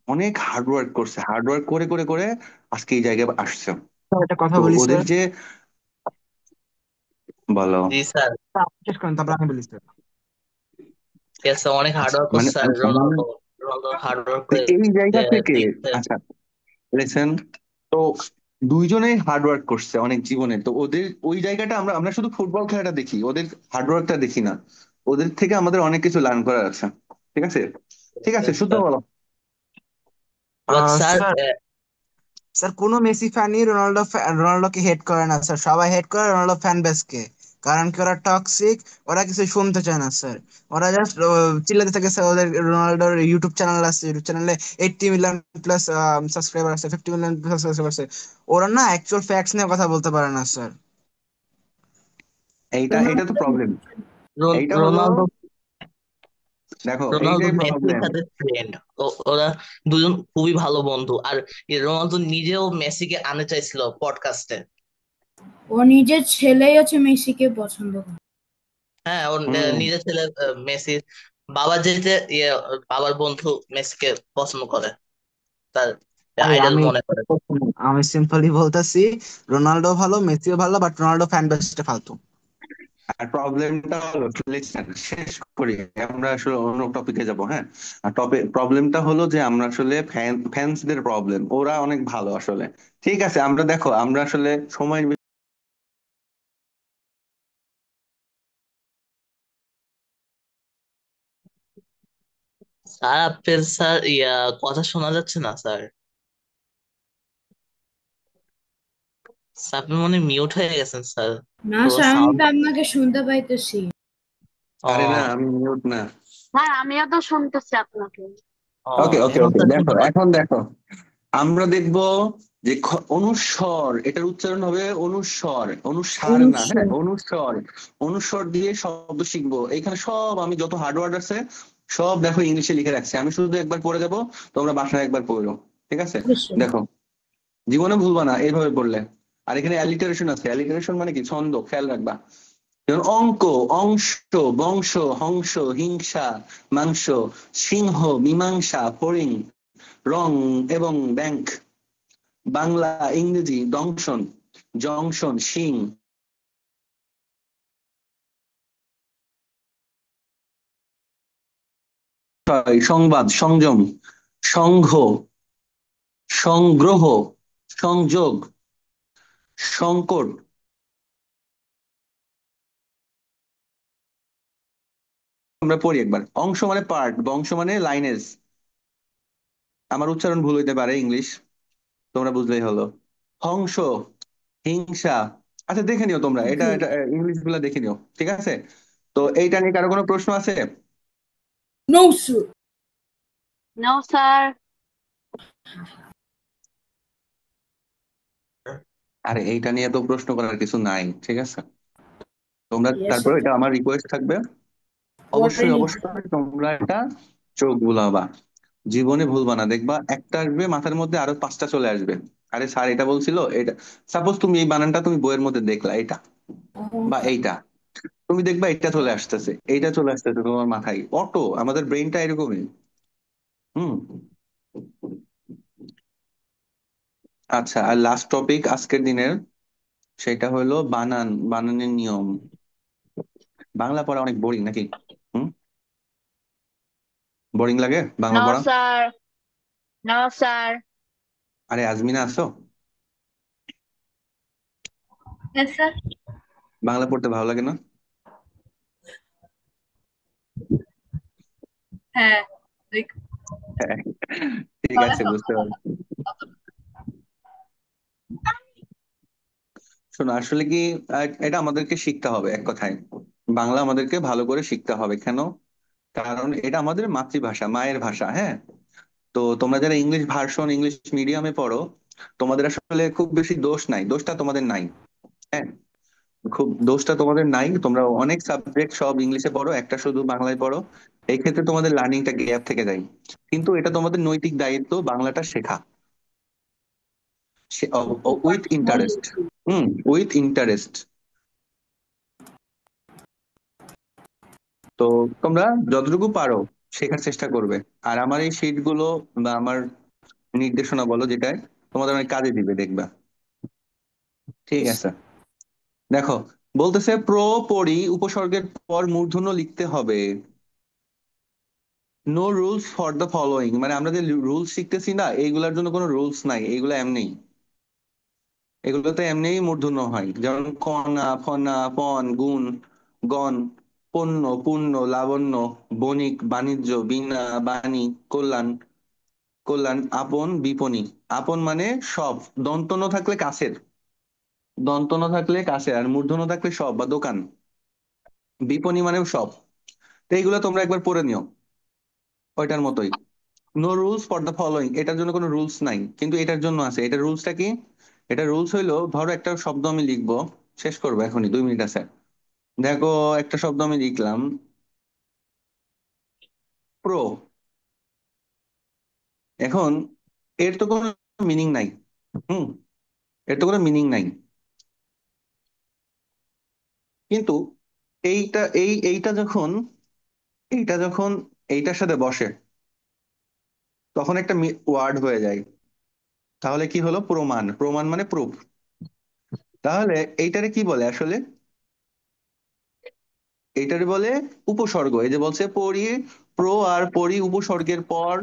S1: অনেক হার্ড ওয়ার্ক করছে, হার্ড ওয়ার্ক করে করে করে আজকে এই জায়গায় আসছে।
S8: স্যার, একটা কথা
S1: তো
S8: বলি
S1: ওদের
S8: স্যার।
S1: যে, বলো।
S3: জি স্যার।
S8: আপনি শেষ করেন, তারপর আমি বলি স্যার।
S3: Yes, স্যার অনেক হার্ড
S1: আচ্ছা
S3: ওয়ার্ক করছে
S1: মানে
S3: sir Ronaldo. Ronaldo hard work
S1: তো
S3: করে
S1: এই জায়গা থেকে,
S3: জিতছে।
S1: আচ্ছা লেসেন, তো দুইজনেই হার্ড ওয়ার্ক করছে অনেক জীবনে। তো ওদের ওই জায়গাটা, আমরা আমরা শুধু ফুটবল খেলাটা দেখি, ওদের হার্ড ওয়ার্কটা দেখি না। ওদের থেকে আমাদের অনেক কিছু লার্ন করার আছে। ঠিক আছে, ঠিক আছে, শুদ্ধ বলো।
S3: বাট স্যার
S8: স্যার, স্যার কোনো মেসি ফ্যানই রোনাল্ডোকে হেট করে না স্যার, সবাই হেট করে রোনাল্ডো ফ্যান বেসকে। কারণ কি ওরা টক্সিক, ওরা কিছু শুনতে চায় না স্যার। ওরা জাস্ট চিল্লাতে থাকে স্যার। ওদের রোনাল্ডোর ইউটিউব চ্যানেল আছে, ইউটিউব চ্যানেলে 80 মিলিয়ন প্লাস সাবস্ক্রাইবার আছে, 50 মিলিয়ন প্লাস সাবস্ক্রাইবার আছে। ওরা না অ্যাকচুয়াল ফ্যাক্টস নিয়ে কথা বলতে পারে না স্যার।
S1: এইটা এটা তো প্রবলেম। এইটা হলো,
S3: রোনালদো
S1: দেখো
S3: রোনালদো
S1: এইটাই
S3: মেসির
S1: প্রবলেম।
S3: সাথে ফ্রেন্ড, ওরা দুজন খুবই ভালো বন্ধু। আর রোনালদো নিজেও মেসিকে আনতে চাইছিল পডকাস্টে।
S4: ও নিজের ছেলেই হচ্ছে মেসিকে পছন্দ করে।
S3: হ্যাঁ, ওর
S1: হুম।
S3: নিজের ছেলে মেসির বাবা যেতে বাবার বন্ধু মেসিকে পছন্দ করে, তার
S8: আরে
S3: আইডল
S8: আমি
S3: মনে করে।
S8: আমি সিম্পলি বলতেছি, রোনাল্ডো ভালো, মেসিও ভালো, বাট রোনাল্ডো ফ্যান বেসটা ফালতু।
S1: আর প্রবলেমটা হলো, listen, শেষ করি, আমরা আসলে অন্য টপিকে যাব, হ্যাঁ। আর প্রবলেমটা হলো যে আমরা আসলে ফ্যান্সদের প্রবলেম, ওরা অনেক ভালো আসলে। ঠিক আছে, আমরা দেখো আমরা আসলে সময়
S3: স্যার আপনার স্যার কথা শোনা যাচ্ছে না স্যার। স্যার আপনি মনে মিউট হয়ে গেছেন স্যার,
S4: না
S3: কোনো
S4: স্যার, আমি
S3: সাউন্ড।
S4: তো আপনাকে শুনতে পাইতেছি।
S1: আরে না,
S3: ও
S1: আমি মিউট না।
S2: হ্যাঁ, আমিও তো শুনতেছি আপনাকে।
S3: ও
S1: ওকে ওকে
S3: এখন
S1: ওকে,
S3: স্যার
S1: দেখো
S3: শুনতে পাচ্ছি।
S1: এখন দেখো, আমরা দেখবো যে অনুস্বর, এটার উচ্চারণ হবে অনুস্বর, অনুসার না, হ্যাঁ,
S4: অনুষ্ঠ।
S1: অনুস্বর। অনুস্বর দিয়ে শব্দ শিখবো। এখানে সব আমি যত হার্ড ওয়ার্ড আছে সব দেখো ইংলিশে লিখে রাখছি, আমি শুধু একবার পড়ে যাবো, তোমরা বাসায় একবার পড়ো। ঠিক আছে,
S4: অবশ্যই।
S1: দেখো, জীবনে ভুলবা না এইভাবে পড়লে। আর এখানে অ্যালিটারেশন আছে, অ্যালিটারেশন মানে কি, ছন্দ, খেয়াল রাখবা। যেমন অঙ্ক, অংশ, বংশ, হংস, হিংসা, মাংস, সিংহ, মীমাংসা, ফড়িং, রং এবং ব্যাংক। বাংলা, ইংরেজি, দংশন, জংশন, শিং, সংবাদ, সংযম, সংঘ, সংগ্রহ, সংযোগ, সংকট। আমরা পড়ি একবার। অংশ মানে পার্ট, বংশ মানে লাইনেজ। আমার উচ্চারণ ভুল হইতে পারে ইংলিশ, তোমরা বুঝলেই হলো। হংস, হিংসা। আচ্ছা দেখে নিও তোমরা, এটা
S4: ওকে।
S1: এটা ইংলিশ গুলা দেখে নিও, ঠিক আছে। তো এইটা নিয়ে কারো কোনো প্রশ্ন আছে?
S4: No sir.
S2: No sir.
S1: আরে এইটা নিয়ে তো প্রশ্ন করার কিছু নাই, ঠিক আছে। তোমরা
S4: ইয়েস
S1: তারপর,
S4: স্যার।
S1: এটা আমার রিকোয়েস্ট থাকবে,
S4: পরে
S1: অবশ্যই
S4: লিখবো।
S1: অবশ্যই তোমরা এটা চোখ বুলাবা। জীবনে ভুলবা না, দেখবা একটা আসবে মাথার মধ্যে, আরো পাঁচটা চলে আসবে। আরে স্যার এটা বলছিল এটা। সাপোজ তুমি এই বানানটা তুমি বইয়ের মধ্যে দেখলা, এটা বা এইটা, তুমি দেখবা এটা চলে আসতেছে, এইটা চলে আসতেছে তোমার মাথায়, অটো। আমাদের ব্রেনটা এরকমই। হুম। আচ্ছা, আর লাস্ট টপিক আজকের দিনের, সেটা হলো বানান, বানানের নিয়ম। বাংলা পড়া অনেক বোরিং নাকি? হুম, বোরিং লাগে বাংলা
S6: নো
S1: পড়া?
S6: Sir, no sir.
S1: আরে আজমিনা আছো?
S6: হ্যাঁ স্যার।
S1: বাংলা পড়তে ভালো লাগে না?
S6: হ্যাঁ,
S1: হ্যাঁ, ঠিক আছে, বুঝতে পারছি। শোনো, আসলে কি, এটা আমাদেরকে শিখতে হবে এক কথায়। বাংলা আমাদেরকে ভালো করে শিখতে হবে। কেন? কারণ এটা আমাদের মাতৃভাষা, মায়ের ভাষা। হ্যাঁ। তো তোমরা যারা ইংলিশ ভার্সন, ইংলিশ মিডিয়ামে পড়ো, তোমাদের আসলে খুব বেশি দোষ নাই, দোষটা তোমাদের নাই। হ্যাঁ, খুব দোষটা তোমাদের নাই। তোমরা অনেক সাবজেক্ট সব ইংলিশে পড়ো, একটা শুধু বাংলায় পড়ো। এই ক্ষেত্রে তোমাদের লার্নিংটা গ্যাপ থেকে যায়। কিন্তু এটা তোমাদের নৈতিক দায়িত্ব বাংলাটা শেখা, with interest. Hmm, with interest. তো তোমরা যতটুকু পারো শেখার চেষ্টা করবে। আর আমার এই শিট গুলো বা আমার নির্দেশনা বলো, যেটায় তোমাদের অনেক কাজে দিবে, দেখবা। ঠিক আছে। দেখো, বলতেছে পরি উপসর্গের পর মূর্ধন্য লিখতে হবে। No rules for the following, মানে আমরা যে রুলস শিখতেছি না, এইগুলোর জন্য কোনো রুলস নাই, এগুলো এমনি, এগুলোতে এমনিই মূর্ধন্য হয়। যেমন কণা, ফনা, পণ, গুণ, গণ, পণ্য, পুণ্য, লাবণ্য, বণিক, বাণিজ্য, বীণা, বাণী, কল্যাণ, কল্যাণ, আপন, বিপণী। আপন মানে সব, দন্তন্য থাকলে কাছের, দন্তন্য থাকলে কাছের, আর মূর্ধন্য থাকলে সব বা দোকান। বিপণী মানেও সব। তো এইগুলো তোমরা একবার পড়ে নিও, ওইটার মতোই। No rules for the following, এটার জন্য কোনো রুলস নাই, কিন্তু এটার জন্য আছে। এটার রুলসটা কি? এটা রুলস হইলো, ধরো একটা শব্দ আমি লিখবো, শেষ করবো এখনই, 2 মিনিট আছে। দেখো, একটা শব্দ আমি লিখলাম, প্রো। এখন এর তো কোনো মিনিং নাই। হুম, এর তো কোনো মিনিং নাই। কিন্তু এইটা যখন, এইটা যখন এইটার সাথে বসে, তখন একটা ওয়ার্ড হয়ে যায়। তাহলে কি হলো? প্রমাণ। প্রমাণ মানে প্রুফ। তাহলে এইটারে কি বলে আসলে? এইটারে বলে উপসর্গ। এই যে বলছে পরি, আর পরি উপসর্গের পর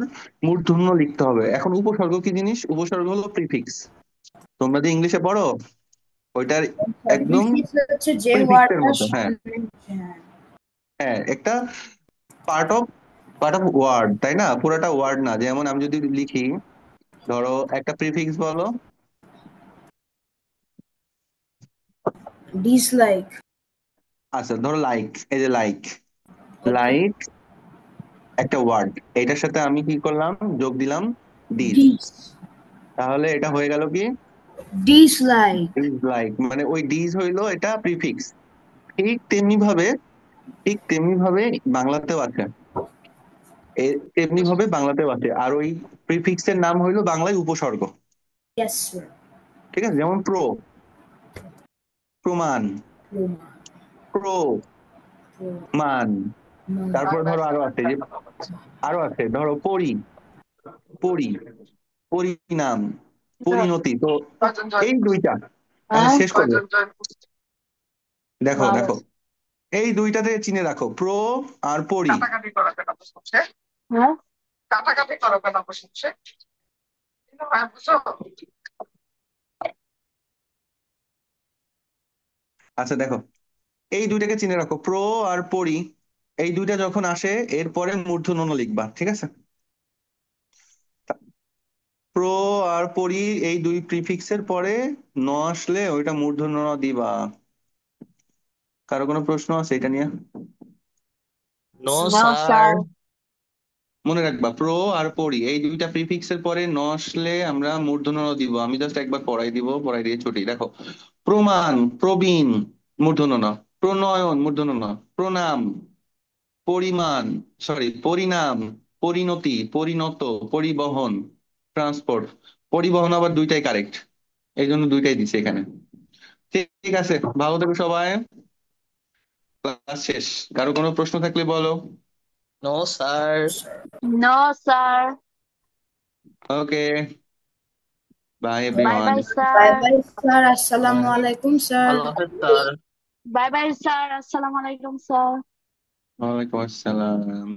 S1: মূর্ধন্য লিখতে হবে। এখন উপসর্গ কি জিনিস? উপসর্গ হলো প্রিফিক্স। তোমরা যে ইংলিশে পড়ো, ওইটার একদম
S4: প্রিফিক্স হচ্ছে যে
S1: প্রিফিক্স এর
S4: ওয়ার্ডটা
S1: মতো। হ্যাঁ,
S4: সামনে। হ্যাঁ।
S1: হ্যাঁ, একটা part of, part of word, তাই না? পুরাটা ওয়ার্ড না। যেমন আমি যদি লিখি, ধরো একটা প্রিফিক্স বলো।
S4: ডিসলাইক।
S1: আচ্ছা, ধরো লাইক, এই যে লাইক, লাইক একটা ওয়ার্ড, এটার সাথে আমি কি করলাম? যোগ দিলাম ডিস।
S4: ডিস,
S1: তাহলে এটা হয়ে গেল কি?
S4: ডিসলাইক।
S1: লাইক। মানে ওই ডিস হইলো এটা প্রিফিক্স। ঠিক তেমনি ভাবে, ঠিক তেমনি ভাবে বাংলাতেও আছে। তেমনি ভাবে বাংলাতেও আছে। আর ওই প্রিফিক্স এর নাম হইলো বাংলায় উপসর্গ।
S4: Yes sir.
S1: ঠিক আছে, যেমন প্রমাণ, প্রমাণ। তারপর ধরো আরো আছে, যে আরো আছে, ধরো পরি, পরিণাম, পরিণতি। তো এই দুইটা, আমি শেষ করবো। দেখো দেখো, এই দুইটাতে চিনে রাখো, আর পরি।
S6: হ্যাঁ।
S1: আচ্ছা দেখো, এই দুইটাকে চিনে রাখো, আর পরি। এই দুইটা যখন আসে, এরপরে মূর্ধন্য ণ লিখবা। ঠিক আছে? প্র আর পরি, এই দুই প্রিফিক্সের পরে ন আসলে ওইটা মূর্ধন্য ণ দিবা। কারো কোনো প্রশ্ন আছে এটা নিয়ে?
S3: No
S6: no
S3: sir.
S6: স্যার।
S1: মনে রাখবা, আর পরি এই দুইটা প্রিফিক্সের পরে ন আসলে আমরা মূর্ধন্য ণ দিব। আমি জাস্ট একবার পড়াই দিব, পড়াই দিয়ে ছুটি। দেখো, প্রমাণ, প্রবীণ, মূর্ধন্য ণ। প্রণয়ন, মূর্ধন্য ণ। প্রণাম, পরিমাণ, সরি পরিণাম, পরিণতি, পরিণত, পরিবহন, ট্রান্সপোর্ট। পরিবহন আবার দুইটাই কারেক্ট, এই জন্য দুইটাই দিছে এখানে। ঠিক আছে, ভালো থেকো সবাই। ক্লাস শেষ। কারো কোনো প্রশ্ন থাকলে বলো।
S3: No sir.
S2: No sir.
S1: Okay, bye
S2: bye
S1: everyone.
S2: Bye
S4: bye
S2: sir.
S4: Bye sir, আসসালামু আলাইকুম স্যার।
S3: আল্লাহ হাফেজ স্যার।
S2: বাই বাই স্যার, আসসালামু আলাইকুম স্যার।
S1: ওয়ালাইকুম আসসালাম।